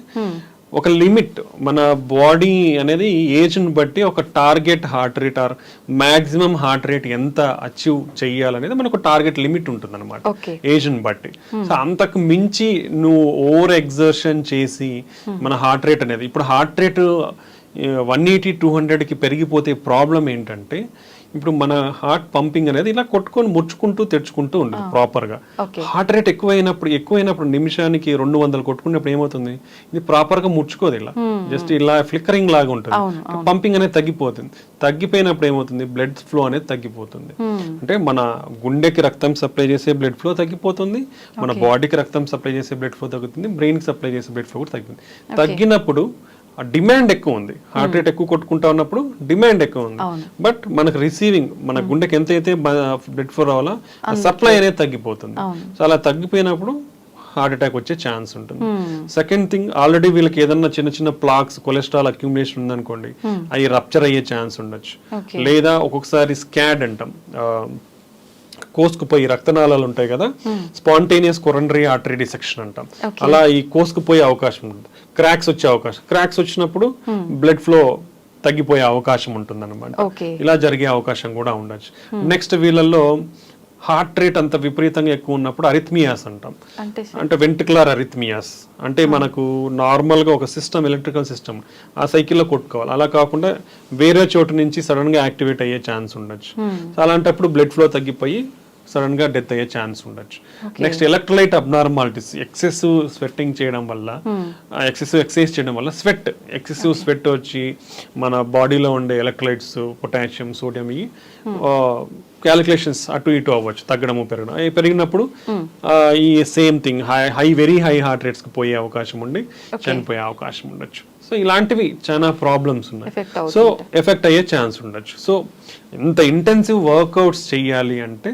ఒక లిమిట్, మన బాడీ అనేది ఏజ్ని బట్టి ఒక target heart rate or maximum heart rate ఎంత అచీవ్ చెయ్యాలనేది మనకు టార్గెట్ లిమిట్ ఉంటుంది అనమాట ఏజ్ని బట్టి. సో అంతకు మించి నువ్వు ఓవర్ ఎగ్జర్షన్ చేసి మన హార్ట్ రేట్ అనేది, ఇప్పుడు హార్ట్ రేట్ 180-200కి పెరిగిపోతే ప్రాబ్లం ఏంటంటే, ఇప్పుడు మన హార్ట్ పంపింగ్ అనేది ఇలా కొట్టుకొని ముడుచుకుంటూ తెచ్చుకుంటూ ఉంటుంది ప్రాపర్ గా. హార్ట్ రేట్ ఎక్కువైనప్పుడు నిమిషానికి 200 కొట్టుకున్నప్పుడు ఏమవుతుంది, ఇది ప్రాపర్ గా ముడుచుకోదు, ఇలా జస్ట్ ఇలా ఫ్లిక్కరింగ్ లాగా ఉంటుంది, పంపింగ్ అనేది తగ్గిపోతుంది. తగ్గిపోయినప్పుడు ఏమవుతుంది, బ్లడ్ ఫ్లో అనేది తగ్గిపోతుంది. అంటే మన గుండెకి రక్తం సప్లై చేసే బ్లడ్ ఫ్లో తగ్గిపోతుంది, మన బాడీకి రక్తం సప్లై చేసే బ్లడ్ ఫ్లో తగ్గుతుంది, బ్రెయిన్ కి సప్లై చేసే బ్లడ్ ఫ్లో కూడా తగ్గుతుంది. తగ్గినప్పుడు డిమాండ్ ఎక్కువ ఉంది, హార్ట్ రేట్ ఎక్కువ కొట్టుకుంటా ఉన్నప్పుడు డిమాండ్ ఎక్కువ ఉంది, బట్ మనకు రిసీవింగ్, మన గుండెకి ఎంతైతే బ్లడ్ ఫ్లో రావాలో ఆ సప్లై అనేది తగ్గిపోతుంది. సో అలా తగ్గిపోయినప్పుడు హార్ట్ అటాక్ వచ్చే ఛాన్స్ ఉంటుంది. సెకండ్ థింగ్, ఆల్రెడీ వీళ్ళకి ఏదన్నా చిన్న చిన్న ప్లాక్స్, కొలెస్ట్రాల్ అక్యుములేషన్ ఉందనుకోండి, అవి రప్చర్ అయ్యే ఛాన్స్ ఉండొచ్చు. లేదా ఒక్కొక్కసారి స్కాడ్ అంటాం, కోసుకుపోయి రక్తనాళాలు ఉంటాయి కదా, స్పాంటేనియస్ కొరనరీ ఆర్టరీ డిసెక్షన్ అంటాం, అలా ఈ కోసుకుపోయే అవకాశం ఉంటుంది. క్రాక్స్ వచ్చే అవకాశం, క్రాక్స్ వచ్చినప్పుడు బ్లడ్ ఫ్లో తగ్గిపోయే అవకాశం ఉంటుంది అనమాట. ఇలా జరిగే అవకాశం కూడా ఉండొచ్చు. నెక్స్ట్ వీళ్ళల్లో హార్ట్ రేట్ అంత విపరీతంగా ఎక్కువ ఉన్నప్పుడు అరిథ్మియాస్ అంటాం, అంటే వెంట్రికులర్ అరిథ్మియాస్, అంటే మనకు నార్మల్ గా ఒక సిస్టమ్, ఎలక్ట్రికల్ సిస్టమ్ ఆ సైకిల్లో కొట్టుకోవాలి, అలా కాకుండా వేరే చోటు నుంచి సడన్ గా యాక్టివేట్ అయ్యే ఛాన్స్ ఉండొచ్చు. అలాంటప్పుడు బ్లడ్ ఫ్లో తగ్గిపోయి సడన్ గా డెత్ అయ్యే ఛాన్స్ ఉండొచ్చు. Next electrolyte abnormalities, excessive sweating చేయడం వల్ల, ఎక్సెసివ్ ఎక్సర్సైజ్ చేయడం వల్ల ఎక్సెసివ్ స్వెట్ వచ్చి మన బాడీలో ఉండే ఎలక్ట్రోలైట్స్, పొటాషియం, సోడియం ఈ క్యాలిక్యులేషన్స్ అటు ఇటు అవ్వచ్చు, తగ్గడము పెరగడం. పెరిగినప్పుడు ఈ same thing very high heart rates కి పోయే అవకాశం ఉండి చనిపోయే అవకాశం ఉండొచ్చు. సో ఇలాంటివి చాలా ప్రాబ్లమ్స్ ఉన్నాయి, సో ఎఫెక్ట్ అయ్యే ఛాన్స్ ఉండొచ్చు. సో ఇంత ఇంటెన్సివ్ వర్కౌట్స్ చెయ్యాలి అంటే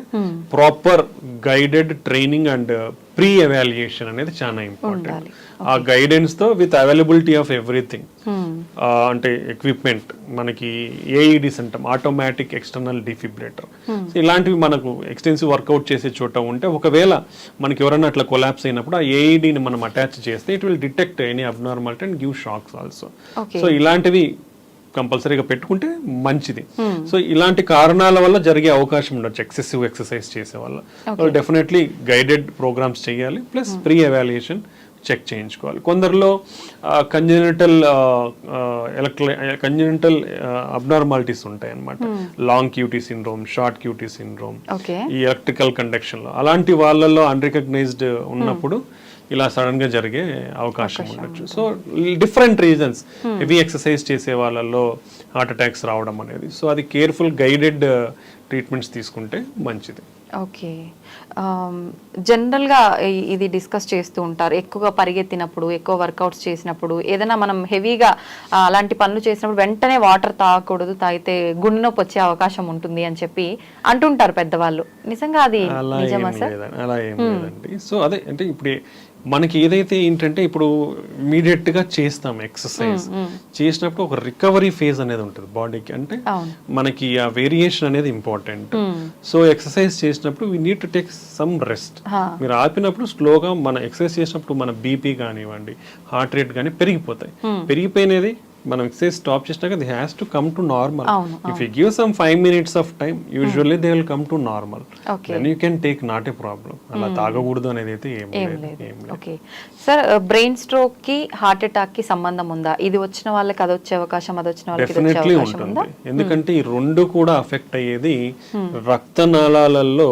proper guided training and pre evaluation అనేది చాలా ఇంపార్టెంట్. ఆ గైడెన్స్ తో విత్ అవైలబిలిటీ ఆఫ్ ఎవ్రీథింగ్, అంటే ఎక్విప్మెంట్, మనకి ఏఈడిస్ అంటాం, ఆటోమేటిక్ ఎక్స్టర్నల్ డిఫిబ్రిలేటర్, ఇలాంటివి మనకు ఎక్స్టెన్సివ్ వర్కౌట్ చేసే చోట ఉంటే, ఒకవేళ మనకి ఎవరైనా అట్లా కొలాప్స్ అయినప్పుడు ఆ ఏఈడిని మనం అటాచ్ చేస్తే it will detect any abnormality and give shocks also. So ఇలాంటివి కంపల్సరీగా పెట్టుకుంటే మంచిది. సో ఇలాంటి కారణాల వల్ల జరిగే అవకాశం ఉండొచ్చు ఎక్సెసివ్ ఎక్సర్సైజ్ చేసే వల్ల. డెఫినెట్లీ గైడెడ్ ప్రోగ్రామ్స్ చేయాలి, ప్లస్ ప్రీ ఎవాల్యుయేషన్ చెక్ చేయించుకోవాలి. కొందరిలో కంజెనిటల్ అబ్నార్మాలిటీస్ ఉంటాయి అన్నమాట, long QT syndrome, short QT syndrome, ఈ ఎలక్ట్రికల్ కండక్షన్ లో, అలాంటి వాళ్ళల్లో అన్రికగ్నైజ్డ్ ఉన్నప్పుడు ఇలా సడన్ గా జరిగే అవకాశం ఉండొచ్చు. So different reasons, heavy exercise చేసే వాళ్ళల్లో హార్ట్ అటాక్స్ రావడం అనేది, సో అది కేర్ఫుల్ గైడెడ్ ట్రీట్మెంట్స్ తీసుకుంటే మంచిది. ఓకే, జనరల్గా ఇది డిస్కస్ చేస్తూ ఉంటారు, ఎక్కువగా పరిగెత్తినప్పుడు, ఎక్కువ వర్కౌట్స్ చేసినప్పుడు, ఏదైనా మనం హెవీగా అలాంటి పనులు చేసినప్పుడు వెంటనే వాటర్ తాగకూడదు, తాగితే గుండె నొప్పి వచ్చే అవకాశం ఉంటుంది అని చెప్పి అంటుంటారు పెద్దవాళ్ళు. నిజంగా అది నిజమా సార్? అలా ఏం లేదండి. సో అదే, అంటే ఇప్పుడు మనకి ఏదైతే ఏంటంటే, ఇప్పుడు ఇమీడియట్ గా చేస్తాం ఎక్సర్సైజ్ చేసినప్పుడు ఒక రికవరీ ఫేజ్ అనేది ఉంటుంది బాడీకి, అంటే మనకి ఆ వేరియేషన్ అనేది ఇంపార్టెంట్. సో ఎక్సర్సైజ్ చేసినప్పుడు we need to take some rest. మీరు ఆపినప్పుడు స్లోగా మన ఎక్సర్సైజ్ చేసినప్పుడు మన బీపీ కానివ్వండి, హార్ట్ రేట్ కానీ పెరిగిపోతాయి. పెరిగిపోయినది మనం ఎక్సర్సైజ్ స్టాప్ చేసినాక they has to come to normal. If you give some 5 minutes of time, usually they will come to normal. Then you can take, not a problem. అలా తాగకూడదు అనేది అయితే ఏం లేదు. ఓకే సార్, బ్రెయిన్ స్ట్రోక్ కి heart attack కి సంబంధం ఉందా? ఇది వచ్చిన వాళ్ళకి అది వచ్చే అవకాశం, అది వచ్చిన వాళ్ళకి డెఫినెట్లీ ఉంటుంది. ఎందుకంటే ఈ రెండు కూడా అఫెక్ట్ అయ్యేది రక్తనాళాలలో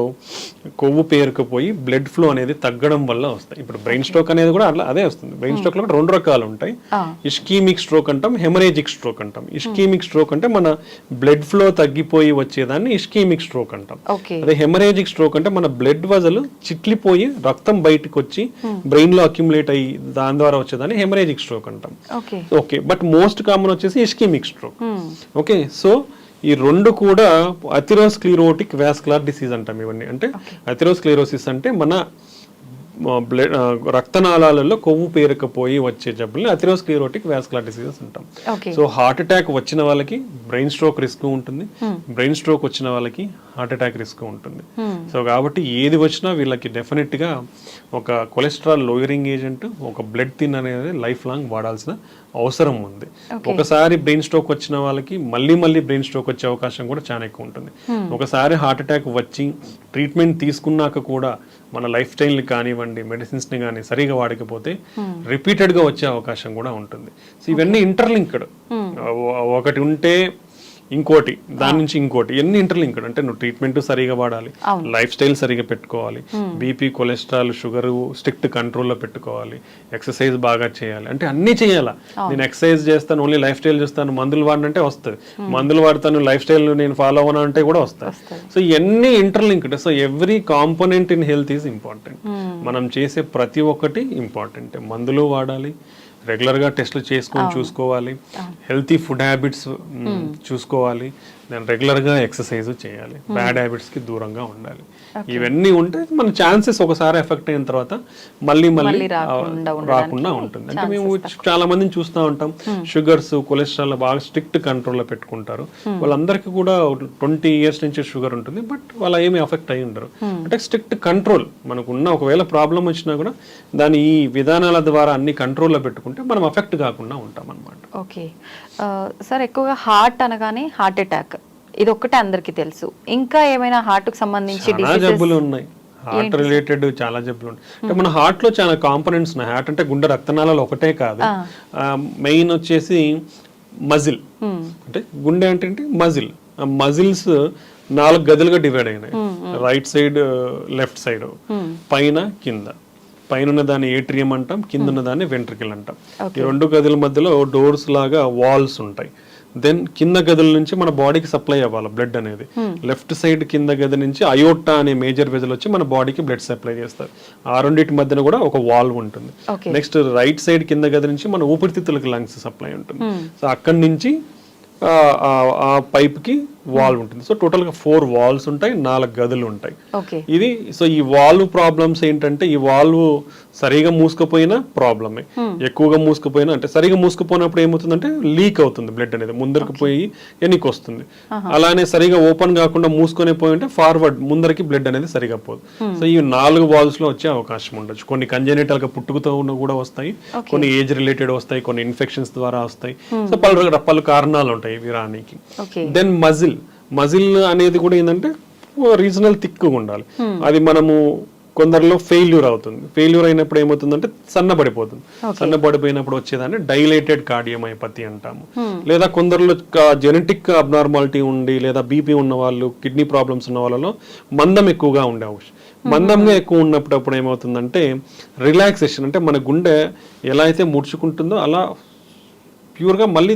కొవ్వు పేరుకుపోయి బ్లడ్ ఫ్లో అనేది తగ్గడం వల్ల వస్తాయి. ఇప్పుడు బ్రెయిన్ స్ట్రోక్ అనేది కూడా అట్లా అదే వస్తుంది. బ్రెయిన్ స్ట్రోక్ లో 2 రకాలు ఉంటాయి, ఇస్కీమిక్ స్ట్రోక్ అంటాం, హెమరేజిక్ స్ట్రోక్ అంటాం. ఇస్కీమిక్ స్ట్రోక్ అంటే మన బ్లడ్ ఫ్లో తగ్గిపోయి వచ్చేదాన్ని ఇస్కీమిక్ స్ట్రోక్ అంటాం. ఓకే, హెమరేజిక్ స్ట్రోక్ అంటే మన బ్లడ్ వజలు చిట్లిపోయి రక్తం బయటకు వచ్చి బ్రెయిన్ లో అక్యుములేట్ అయ్యి దాని ద్వారా వచ్చేదాన్ని హెమరేజిక్ స్ట్రోక్ అంటాం. ఓకే, బట్ మోస్ట్ కామన్ వచ్చేసి ఇస్కీమిక్ స్ట్రోక్. ఓకే, సో ఈ రెండు కూడా అథెరోస్క్లెరోటిక్ వాస్కులర్ డిసీజ్ అంటాం. ఇవన్నీ అంటే అథెరోస్క్లెరోసిస్ అంటే మన బ్లడ్ రక్తనాళాలలో కొవ్వు పేరుకపోయి వచ్చే జబ్బుల్ని అథెరోస్క్లెరోటిక్ వాస్కులర్ డిసీజెస్ అంటాం. సో హార్ట్ అటాక్ వచ్చిన వాళ్ళకి బ్రెయిన్ స్ట్రోక్ రిస్క్ ఉంటుంది, బ్రెయిన్ స్ట్రోక్ వచ్చిన వాళ్ళకి హార్ట్ అటాక్ రిస్క్ ఉంటుంది. సో కాబట్టి ఏది వచ్చినా వీళ్ళకి డెఫినెట్ గా ఒక కొలెస్ట్రాల్ లోయరింగ్ ఏజెంట్, ఒక బ్లడ్ థిన్ అనేది లైఫ్ లాంగ్ వాడాల్సిన అవసరం ఉంది. ఒకసారి బ్రెయిన్ స్ట్రోక్ వచ్చిన వాళ్ళకి మళ్ళీ బ్రెయిన్ స్ట్రోక్ వచ్చే అవకాశం కూడా చాలా ఎక్కువ ఉంటుంది. ఒకసారి హార్ట్ అటాక్ వచ్చి ట్రీట్మెంట్ తీసుకున్నాక కూడా మన లైఫ్ స్టైల్ని కానివ్వండి, మెడిసిన్స్ని కానీ సరిగా వాడకపోతే రిపీటెడ్గా వచ్చే అవకాశం కూడా ఉంటుంది. సో ఇవన్నీ ఇంటర్లింక్డ్, ఒకటి ఉంటే ఇంకోటి, దాని నుంచి ఇంకోటి, ఎన్ని ఇంటర్లింక్డ్ అంటే నువ్వు ట్రీట్మెంట్ సరిగా వాడాలి, లైఫ్ స్టైల్ సరిగా పెట్టుకోవాలి, బీపీ కొలెస్ట్రాల్ షుగర్ స్ట్రిక్ట్ కంట్రోల్లో పెట్టుకోవాలి, ఎక్సర్సైజ్ బాగా చేయాలి, అంటే అన్ని చేయాలా. నేను ఎక్సర్సైజ్ చేస్తాను, ఓన్లీ లైఫ్ స్టైల్ చేస్తాను, మందులు వాడినంటే వస్తుంది, మందులు వాడతాను, లైఫ్ స్టైల్ నేను ఫాలో అవ్వను అంటే కూడా వస్తాయి. సో ఇవన్నీ interlinked. So every component in health is important. మనం చేసే ప్రతి ఒక్కటి ఇంపార్టెంట్. మందులు వాడాలి, రెగ్యులర్ గా టెస్ట్లు చేసుకొని చూసుకోవాలి, హెల్తీ ఫుడ్ హ్యాబిట్స్ చూసుకోవాలి, నేను రెగ్యులర్ గా ఎక్సర్సైజ్ చేయాలి, బ్యాడ్ హ్యాబిట్స్ కి దూరంగా ఉండాలి. ఇవన్నీ ఉంటే మన ఛాన్సెస్ ఒకసారి ఎఫెక్ట్ అయిన తర్వాత మళ్ళీ రాకుండా ఉంటుంది. అంటే మేము చాలా మందిని చూస్తూ ఉంటాం, షుగర్స్ కొలెస్ట్రాల్ బాగా స్ట్రిక్ట్ కంట్రోల్లో పెట్టుకుంటారు. వాళ్ళందరికీ కూడా 20 years నుంచి షుగర్ ఉంటుంది, బట్ వాళ్ళ ఏమి ఎఫెక్ట్ అయి ఉండరు. అంటే స్ట్రిక్ట్ కంట్రోల్ మనకున్న, ఒకవేళ ప్రాబ్లం వచ్చినా కూడా దాని ఈ విధానాల ద్వారా అన్ని కంట్రోల్లో పెట్టుకుంటే మనం ఎఫెక్ట్ కాకుండా ఉంటాం అన్నమాట. ఓకే సార్, ఎక్కువగా హార్ట్ అనగానే హార్ట్ అటాక్ ఇది ఒక్కటే అందరికి తెలుసు. ఇంకా ఏమైనా హార్ట్ కు సంబంధించి జబ్బులు ఉన్నాయి, హార్ట్ రిలేటెడ్ చాలా జబ్బులు ఉన్నాయి. అంటే మన హార్ట్ లో చాలా కాంపోనెంట్స్ ఉన్నాయి. హార్ట్ అంటే గుండె రక్తనాళాలు ఒకటే కాదు, మెయిన్ వచ్చేసి మజిల్. అంటే గుండె అంటే మజిల్. ఆ మజిల్స్ 4 గదులుగా డివైడ్ అయినాయి, రైట్ సైడ్ లెఫ్ట్ సైడ్, పైన కింద. పైన ఉన్న దాన్ని ఏట్రియం అంటాం, కింద ఉన్న దాన్ని వెంట్రికల్ అంటాం. ఈ 2 గదుల మధ్యలో డోర్స్ లాగా వాల్స్ ఉంటాయి. దెన్ కింద గదుల నుంచి మన బాడీకి సప్లై అవ్వాలి బ్లడ్ అనేది. లెఫ్ట్ సైడ్ కింద గది నుంచి అయోటా అనే మేజర్ వెజల్ వచ్చి మన బాడీకి బ్లడ్ సప్లై చేస్తారు. ఆ రెండింటి మధ్యన కూడా ఒక వాల్వ్ ఉంటుంది. నెక్స్ట్ రైట్ సైడ్ కింద గది నుంచి మన ఊపిరితిత్తులకు లంగ్స్ సప్లై ఉంటుంది. సో అక్కడి నుంచి ఆ పైప్ కి వాల్వ్ ఉంటుంది. సో టోటల్ గా 4 వాల్వ్స్ ఉంటాయి, 4 గదులు ఉంటాయి. ఇది సో ఈ వాల్వ్ ప్రాబ్లమ్స్ ఏంటంటే, ఈ వాల్వ్ సరిగా మూసుకుపోయినా ప్రాబ్లమే, ఎక్కువగా మూసుకుపోయినా, అంటే సరిగా మూసుకుపోయినప్పుడు ఏమవుతుందంటే లీక్ అవుతుంది బ్లడ్ అనేది, ముందరికి పోయి వెనక్కి వస్తుంది. అలానే సరిగా ఓపెన్ కాకుండా మూసుకొని పోయి ఉంటే ఫార్వర్డ్ ముందరికి బ్లడ్ అనేది సరిగా పోదు. సో ఈ 4 వాల్వ్స్ లో వచ్చే అవకాశం ఉండొచ్చు. కొన్ని కంజెనిటల్ గా పుట్టుకతో ఉన్న కూడా వస్తాయి, కొన్ని ఏజ్ రిలేటెడ్ వస్తాయి, కొన్ని ఇన్ఫెక్షన్స్ ద్వారా వస్తాయి. సో పలు కారణాలు ఉంటాయి ఇవి రానికి. దెన్ మజిల్ అనేది కూడా ఏంటంటే రీజనల్ థిక్గా ఉండాలి. అది మనము కొందరిలో ఫెయిల్యూర్ అవుతుంది. ఫెయిల్యూర్ అయినప్పుడు ఏమవుతుందంటే సన్నబడిపోతుంది. సన్నబడిపోయినప్పుడు వచ్చేదాన్ని డైలేటెడ్ కార్డియోమైపతి అంటాము. లేదా కొందరిలో జెనెటిక్ అబ్నార్మాలిటీ ఉండి, లేదా బీపీ ఉన్న వాళ్ళు, కిడ్నీ ప్రాబ్లమ్స్ ఉన్న వాళ్ళలో మందం ఎక్కువగా ఉండే అవకాశం. మందంగా ఎక్కువ ఉన్నప్పుడు ఏమవుతుందంటే రిలాక్సేషన్, అంటే మన గుండె ఎలా అయితే ముడుచుకుంటుందో అలా ప్యూర్ గా మళ్ళీ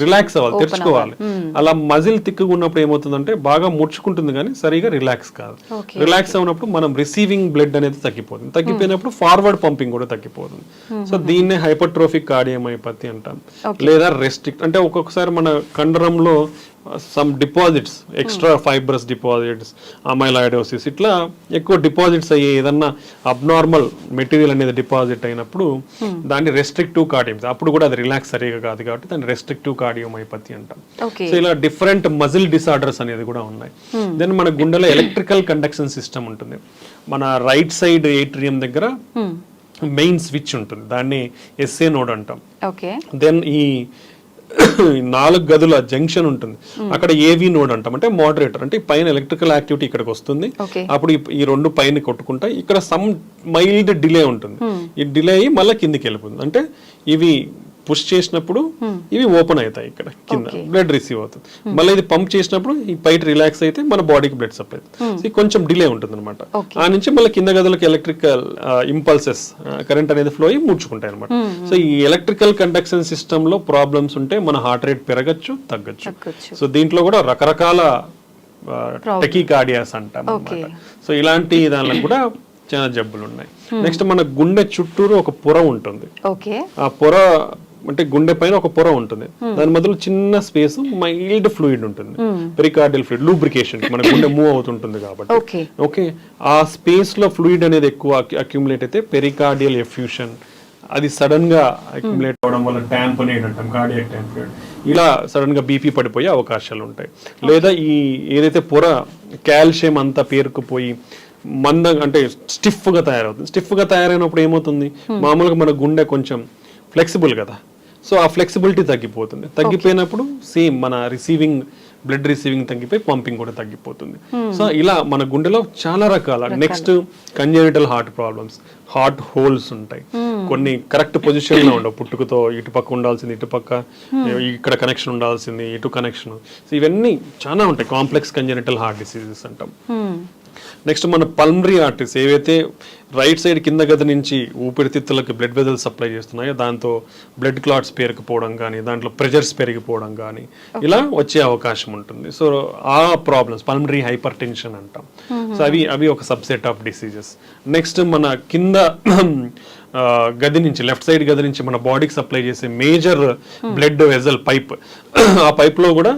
రిలాక్స్ అవ్వాలి, తెరుచుకోవాలి. అలా మజిల్ తిక్కుగా ఉన్నప్పుడు ఏమవుతుందంటే బాగా ముడుచుకుంటుంది కానీ సరిగా రిలాక్స్ కాదు. రిలాక్స్ అవునప్పుడు మనం రిసీవింగ్ బ్లడ్ అనేది తగ్గిపోతుంది. తగ్గిపోయినప్పుడు ఫార్వర్డ్ పంపింగ్ కూడా తగ్గిపోతుంది. సో దీన్నే హైపర్ట్రోఫిక్ కార్డియోమైపతి అంటాం. లేదా రెస్ట్రిక్ట్, అంటే ఒక్కొక్కసారి మన కండరంలో some deposits, extra fibrous deposits, amyloidosis, ఇట్లా ఎక్కువ డిపాజిట్స్ అయ్యే ఏదన్నా అబ్నార్మల్ మెటీరియల్ అనేది డిపాజిట్ అయినప్పుడు దాన్ని రెస్ట్రిక్టివ్ కార్డియోమైపతి, అప్పుడు కూడా అది రిలాక్స్ సరిగా కాదు కాబట్టి దాన్ని రెస్ట్రిక్టివ్ కార్డియోమైపతి అంటాం. సో ఇలా డిఫరెంట్ మజిల్ డిసార్డర్స్ అనేది కూడా ఉన్నాయి. దెన్ మన గుండెలో ఎలక్ట్రికల్ కండక్షన్ సిస్టమ్ ఉంటుంది. మన రైట్ సైడ్ ఏట్రియం దగ్గర మెయిన్ స్విచ్ ఉంటుంది, దాన్ని ఎస్ఏ నోడ్ అంటాం. దెన్ ఈ 4 గదుల జంక్షన్ ఉంటుంది, అక్కడ ఏవి నోడ్ అంటాం, అంటే మోడరేటర్. అంటే పైన ఎలక్ట్రికల్ యాక్టివిటీ ఇక్కడికి వస్తుంది, అప్పుడు ఈ 2 పైన కొట్టుకుంటాయి. ఇక్కడ సమ్ మైల్డ్ డిలే ఉంటుంది, ఈ డిలే అయ్యి మళ్ళీ కిందికి వెళ్ళిపోతుంది. అంటే ఇవి పుష్ చేసినప్పుడు ఇవి ఓపెన్ అవుతాయి ఇక్కడ కింద Okay. బ్లడ్ రిసీవ్ అవుతుంది. మళ్ళీ ఇది పంప్ చేసినప్పుడు ఈ పైట్ రిలాక్స్ అయితే మన బాడీకి బ్లడ్ సప్లై అవుతుంది. కొంచెం డిలే ఉంటుంది అనమాట. Okay. ఆ నుంచి మళ్ళీ కింద గదులకు ఎలక్ట్రికల్ ఇంపల్సెస్ కరెంట్ అనేది ఫ్లో అయ్యి ముడుచుకుంటాయి అనమాట. సో ఈ ఎలక్ట్రికల్ కండక్షన్ సిస్టమ్ లో ప్రాబ్లమ్స్ ఉంటే మన హార్ట్ రేట్ పెరగచ్చు, తగ్గచ్చు. సో దీంట్లో కూడా రకరకాల టెకికార్డియాస్ అంటాం అన్నమాట. సో ఇలాంటి దానిలో కూడా చాలా జబ్బులు ఉన్నాయి. నెక్స్ట్ మన గుండె చుట్టూరు ఒక పొర ఉంటుంది. ఓకే, ఆ పొర అంటే గుండె పైన ఒక పొర ఉంటుంది, దాని మధ్యలో చిన్న స్పేస్ మైల్డ్ ఫ్లూయిడ్ ఉంటుంది, పెరికార్డియల్ ఫ్లూయిడ్, లూబ్రికేషన్, మన గుండె మూవ్ అవుతుంటుంది కాబట్టి. ఓకే, ఆ స్పేస్ లో ఫ్లూయిడ్ అనేది ఎక్కువ అక్యుములేట్ అయితే పెరికార్డియల్ ఎఫ్యూషన్, అది సడన్ గా అక్యుములేట్ అవడం వల్ల ట్యాంపనేట్ అంటాం, కార్డియాక్ ట్యాంపనేట్, ఇలా సడన్ గా బీపీ పడిపోయే అవకాశాలు ఉంటాయి. లేదా ఈ ఏదైతే పొర కాల్షియం అంతా పేరుకుపోయి మందంగా అంటే స్టిఫ్ గా తయారవుతుంది. స్టిఫ్ గా తయారైనప్పుడు ఏమవుతుంది, మామూలుగా మన గుండె కొంచెం ఫ్లెక్సిబుల్ కదా, సో ఆ ఫ్లెక్సిబిలిటీ తగ్గిపోతుంది. తగ్గిపోయినప్పుడు సేమ్ మన బ్లడ్ రిసీవింగ్ తగ్గిపోయి పంపింగ్ కూడా తగ్గిపోతుంది. సో ఇలా మన గుండెలో చాలా రకాల next congenital heart problems, heart holes ఉంటాయి. కొన్ని కరెక్ట్ పొజిషన్ లో ఉండవు, పుట్టుకతో ఇటుపక్క ఉండాల్సింది ఇటుపక్క, ఇక్కడ కనెక్షన్ ఉండాల్సింది ఇటు కనెక్షన్. సో ఇవన్నీ చాలా ఉంటాయి, కాంప్లెక్స్ కంజెనిటల్ హార్ట్ డిసీజెస్ అంటాం. నెక్స్ట్ మన పల్మరీ ఆర్టరీస్ ఏవైతే రైట్ సైడ్ కింద గది నుంచి ఊపిరితిత్తులకు బ్లడ్ వెజల్ సప్లై చేస్తున్నాయో దాంతో బ్లడ్ క్లాట్స్ పేరుకుపోవడం కానీ, దాంట్లో ప్రెషర్స్ పెరిగిపోవడం కానీ ఇలా వచ్చే అవకాశం ఉంటుంది. సో ఆ ప్రాబ్లమ్స్ పల్మరీ హైపర్ టెన్షన్ అంటాం. సో అవి ఒక సబ్సెట్ ఆఫ్ డిసీజెస్. నెక్స్ట్ మన కింద గది నుంచి లెఫ్ట్ సైడ్ గది నుంచి మన బాడీకి సప్లై చేసే మేజర్ బ్లడ్ వెజల్ పైప్, ఆ పైప్ లో కూడా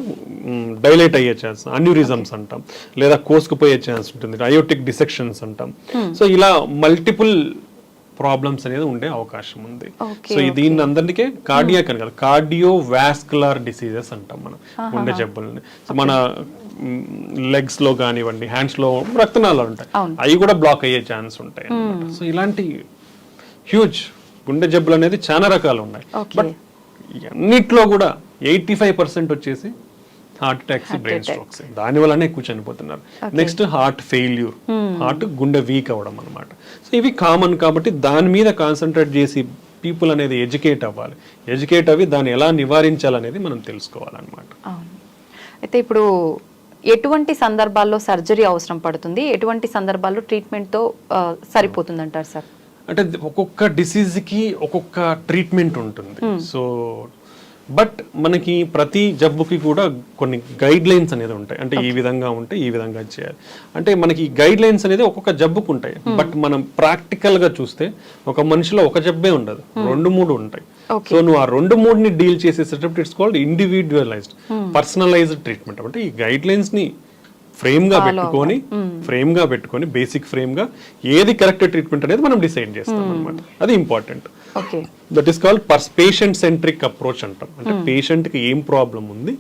డైలేట్ అయ్యే ఛాన్స్, అన్యూరిజమ్స్ అంటాం, లేదా కోసుకుపోయే ఛాన్స్ ఉంటుంది, అయోటిక్ డిసెక్షన్స్ అంటాం. సో ఇలా మల్టిపుల్ ప్రాబ్లమ్స్ అనేది ఉండే అవకాశం ఉంది. సో దీన్ని అందరికీ కార్డియాక్ అని కాదు, కార్డియో వాస్కులర్ డిసీజెస్ అంటాం మనం గుండె జబ్బులని. సో మన లెగ్స్ లో కానివ్వండి, హ్యాండ్స్ లో రక్తనాళాలు ఉంటాయి, అవి కూడా బ్లాక్ అయ్యే ఛాన్స్ ఉంటాయి అన్నమాట. సో ఇలాంటి హ్యూజ్ గుండె జబ్బులు అనేది చాలా రకాలు ఉన్నాయి. బట్ అన్నిట్లో కూడా 85% వచ్చేసి హార్ట్ అటాక్స్, బ్రెయిన్ స్ట్రోక్స్, దాని వల్లనే ఎక్కువ చనిపోతున్నారు. నెక్స్ట్ హార్ట్ ఫెయిల్యూర్, హార్ట్ గుండె వీక్ అవ్వడం అనమాట. సో ఇవి కామన్ కాబట్టి దాని మీద కాన్సన్ట్రేట్ చేసి పీపుల్ అనేది ఎడ్యుకేట్ అవ్వాలి. ఎడ్యుకేట్ అవి దాన్ని ఎలా నివారించాలనేది మనం తెలుసుకోవాలన్నమాట. అయితే ఇప్పుడు ఎటువంటి సందర్భాల్లో సర్జరీ అవసరం పడుతుంది, ఎటువంటి సందర్భాల్లో ట్రీట్మెంట్తో సరిపోతుంది అంటారు సార్? అంటే ఒక్కొక్క డిసీజ్కి ఒక్కొక్క ట్రీట్మెంట్ ఉంటుంది. సో బట్ మనకి ప్రతి జబ్బుకి కూడా కొన్ని గైడ్ లైన్స్ అనేది ఉంటాయి. అంటే ఈ విధంగా ఉంటే ఈ విధంగా చేయాలి అంటే మనకి గైడ్ లైన్స్ అనేది ఒక్కొక్క జబ్బుకు ఉంటాయి. బట్ మనం ప్రాక్టికల్ గా చూస్తే ఒక మనిషిలో ఒక జబ్బే ఉండదు, 2-3 ఉంటాయి. సో నువ్వు ఆ 2-3ని డీల్ చేసేటప్పుడు ఇట్స్ కాల్డ్ ఇండివిడ్యువలైజ్డ్ పర్సనలైజ్డ్ ట్రీట్మెంట్. అంటే ఈ గైడ్ లైన్స్ ని ఫ్రేమ్ గా పెట్టుకొని బేసిక్ ఫ్రేమ్ గా ఏది కరెక్ట్ ట్రీట్మెంట్ అనేది మనం డిసైడ్ చేస్తాం అన్నమాట. అది important. That is called patient centric approach అంటాం. అంటే పేషెంట్ కి ఏం ప్రాబ్లం ఉంది,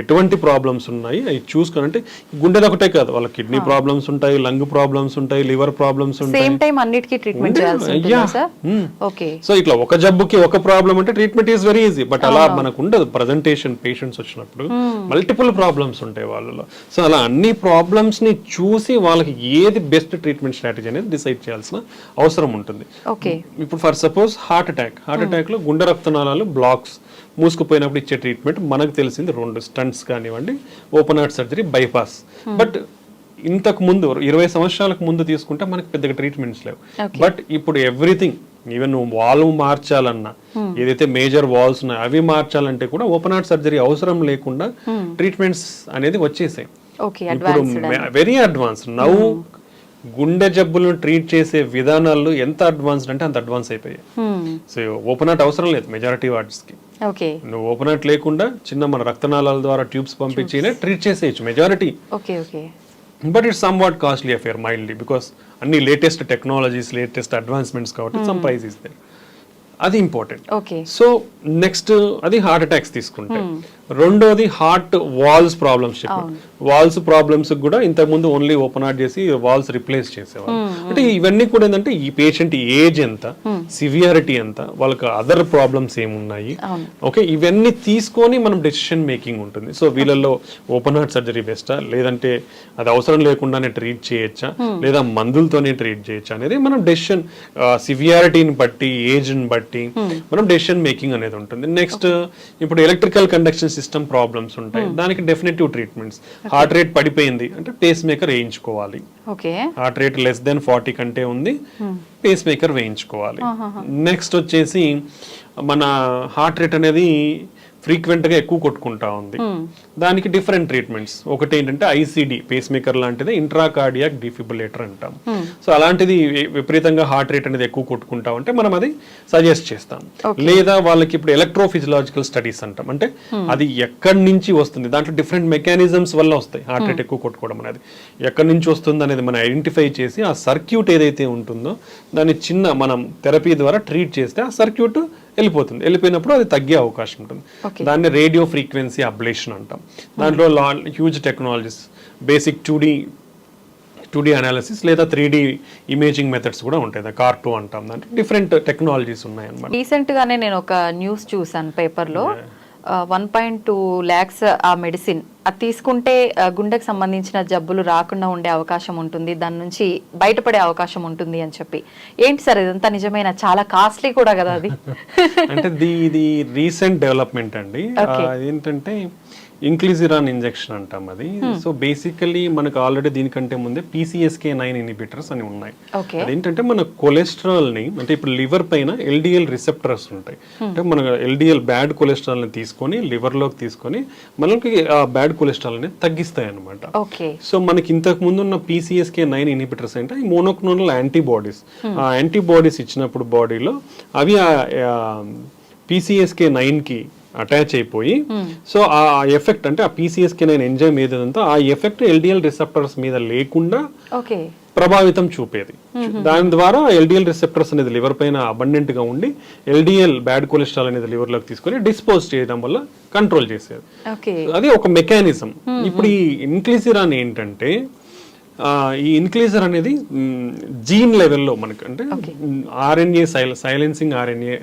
ఎటువంటి ప్రాబ్లమ్స్ ఉన్నాయి అవి చూసుకొని, అంటే గుండెది ఒకటే కాదు, వాళ్ళ కిడ్నీ ప్రాబ్లమ్స్ ఉంటాయి, లంగ్ ప్రాబ్లమ్స్ ఉంటాయి, లివర్ ప్రాబ్లమ్స్ ఉంటాయి. సో ఇట్లా ఒక జబ్బుకి ఒక ప్రాబ్లం అంటే treatment is very easy. But అలా మనకు ఉండదు. ప్రజెంటేషన్ పేషెంట్స్ వచ్చినప్పుడు మల్టిపుల్ ప్రాబ్లమ్స్ ఉంటాయి వాళ్ళలో. సో అలా అన్ని ప్రాబ్లమ్స్ ని చూసి వాళ్ళకి ఏది బెస్ట్ ట్రీట్మెంట్ స్ట్రాటజీ అనేది డిసైడ్ చేయాల్సిన అవసరం ఉంటుంది. ఇప్పుడు ఫర్ సపోజ్ హార్ట్ అటాక్ లో గుండె రక్తనాళాలు బ్లాక్స్ మూసుకుపోయినప్పుడు ఇచ్చే ట్రీట్మెంట్ మనకు తెలిసింది 2 స్టంట్స్ కానివ్వండి, open heart surgery, bypass. But ఇంతకు ముందు 20 సంవత్సరాలకు ముందు తీసుకుంటే మనకి పెద్దగా ట్రీట్మెంట్స్ లేవు. బట్ ఇప్పుడు ఎవ్రీథింగ్, ఈవెన్ వాల్వ్ మార్చాలన్నా, ఏదైతే మేజర్ వాల్స్ ఉన్నాయో అవి మార్చాలంటే కూడా ఓపెన్ హార్ట్ సర్జరీ అవసరం లేకుండా ట్రీట్మెంట్స్ అనేది వచ్చేసాయి. ఇప్పుడు వెరీ అడ్వాన్స్ నౌ. గుండె జబ్బులను ట్రీట్ చేసే విధానాలు ఎంత అడ్వాన్స్డ్ అంటే అంత అడ్వాన్స్ అయిపోయాయి. సో ఓపెన్ హార్ట్ అవసరం లేదు మెజారిటీ వార్డ్స్ కి. నువ్వు ఓపెన్ హార్ట్ లేకుండా చిన్న మన రక్తనాళాల ద్వారా ట్యూబ్స్ పంపించి ట్రీట్ చేసేయచ్చు majority. But it's somewhat costly affair mildly, because అన్ని లేటెస్ట్ టెక్నాలజీస్, లేటెస్ట్ అడ్వాన్స్మెంట్స్ కాబట్టి సమ్ ప్రైస్ ఇస్ దేర్. అది ఇంపార్టెంట్. సో నెక్స్ట్ అది హార్ట్ అటాక్స్ తీసుకుంటే, రెండోది heart valves problems valves problems కూడా ఇంతకు ముందు ఓన్లీ ఓపెన్ హార్ట్ చేసి వాల్స్ రిప్లేస్ చేసేవాళ్ళు. అంటే ఇవన్నీ కూడా ఏంటంటే ఈ పేషెంట్ ఏజ్ ఎంత, సివియారిటీ ఎంత, వాళ్ళకి అదర్ ప్రాబ్లమ్స్ ఏమున్నాయి, ఓకే, ఇవన్నీ తీసుకొని మనం డెసిషన్ మేకింగ్ ఉంటుంది. సో వీళ్ళల్లో ఓపెన్ హార్ట్ సర్జరీ బెస్టా, లేదంటే అది అవసరం లేకుండానే ట్రీట్ చేయొచ్చా, లేదా మందులతోనే ట్రీట్ చేయొచ్చా అనేది మనం డెసిషన్ సివియారిటీని బట్టి, ఏజ్ని బట్టి మనం డెసిషన్ మేకింగ్ అనేది ఉంటుంది. నెక్స్ట్ ఇప్పుడు ఎలక్ట్రికల్ కండక్షన్ సిస్టమ్ ప్రాబ్లమ్స్ ఉంటాయి, దానికి డెఫినెటివ్ ట్రీట్మెంట్స్. హార్ట్ రేట్ పడిపోయింది అంటే పేస్ మేకర్ వేయించుకోవాలి. హార్ట్ రేట్ లెస్ దెన్ 40 కంటే ఉంది, పేస్ మేకర్ వేయించుకోవాలి. నెక్స్ట్ వచ్చేసి మన హార్ట్ రేట్ అనేది ఫ్రీక్వెంట్ గా ఎక్కువ కొట్టుకుంటా ఉంది, దానికి డిఫరెంట్ ట్రీట్మెంట్స్. ఒకటి ఏంటంటే ఐసిడి, పేస్ మేకర్ లాంటిది ఇంట్రాకార్డియాక్ డిఫిబ్రిలేటర్ అంటాం. సో అలాంటిది విపరీతంగా హార్ట్ రేట్ అనేది ఎక్కువ కొట్టుకుంటా ఉంటే మనం అది సజెస్ట్ చేస్తాం. లేదా వాళ్ళకి ఇప్పుడు ఎలక్ట్రోఫిజియలాజికల్ స్టడీస్ అంటాం, అంటే అది ఎక్కడి నుంచి వస్తుంది, దాంట్లో డిఫరెంట్ మెకానిజమ్స్ వల్ల వస్తాయి హార్ట్ రేట్ ఎక్కువ కొట్టుకోవడం అనేది. ఎక్కడి నుంచి వస్తుంది అనేది మనం ఐడెంటిఫై చేసి ఆ సర్క్యూట్ ఏదైతే ఉంటుందో దాన్ని చిన్న మనం థెరపీ ద్వారా ట్రీట్ చేస్తే ఆ సర్క్యూట్ వెళ్ళిపోతుంది. వెళ్ళిపోయినప్పుడు అది తగ్గే అవకాశం ఉంటుంది. దాన్ని రేడియో ఫ్రీక్వెన్సీ అబ్లేషన్ అంటాం. దాంట్లో huge technologies, basic 2D analysis లేదా 3D ఇమేజింగ్ మెథడ్స్ కూడా ఉంటాయి, CAR2 అంటాం. దాంట్లో డిఫరెంట్ టెక్నాలజీస్ ఉన్నాయి అన్నమాట. రీసెంట్ గానే నేను ఒక న్యూస్ చూసాను పేపర్లో, 1.2 lakhs ఆ మెడిసిన్ అది తీసుకుంటే గుండెకి సంబంధించిన జబ్బులు రాకుండా ఉండే అవకాశం ఉంటుంది, దాని నుంచి బయటపడే అవకాశం ఉంటుంది అని చెప్పి. ఏంటి సార్ ఇదంతా నిజమైన? చాలా కాస్ట్లీ కూడా కదా అది. అంటే ఇది రీసెంట్ డెవలప్మెంట్ అండి. ఏంటంటే ఇంక్లిజిరాన్ ఇంజెక్షన్ అంటాం అది. సో బేసికలీ మనకు ఆల్రెడీ దీనికంటే ముందే PCSK9 ఇన్హిబిటర్స్ అని ఉన్నాయి. అదేంటంటే మన కొలెస్ట్రాల్ ని, అంటే ఇప్పుడు లివర్ పైన LDL రిసెప్టర్స్ ఉంటాయి, అంటే మన LDL బ్యాడ్ కొలెస్ట్రాల్ ని తీసుకొని లివర్ లోకి తీసుకొని మనకి ఆ బ్యాడ్ కొలెస్ట్రాల్ అనేది తగ్గిస్తాయి అనమాట. సో మనకి ఇంతకు ముందు ఉన్న PCSK9 ఇన్హిబిటర్స్ అంటే ఈ మోనోక్లోనల్ యాంటీబాడీస్. ఆ యాంటీబాడీస్ ఇచ్చినప్పుడు బాడీలో అవి PCSK9 కి అటాచ్ అయిపోయి, సో ఆ ఎఫెక్ట్ అంటే ఆ PCSK9 ఎంజైమ్ ఏదంతా ఆ ఎఫెక్ట్ LDL రిసెప్టర్స్ మీద లేకుండా ప్రభావితం చూపేది. దాని ద్వారా LDL రిసెప్టర్స్ అనేది లివర్ పైన అబండెంట్ గా ఉండి LDL బ్యాడ్ కొలెస్ట్రాల్ అనేది లివర్ లోకి తీసుకొని డిస్పోజ్ చేయడం వల్ల కంట్రోల్ చేసేది. అది ఒక మెకానిజం. ఇప్పుడు ఈ ఇన్క్లిజిరాన్ ఏంటంటే, ఈ ఇన్క్లిజర్ అనేది జీన్ లెవెల్లో మనకు, అంటే RNA సైలెన్సింగ్ RNA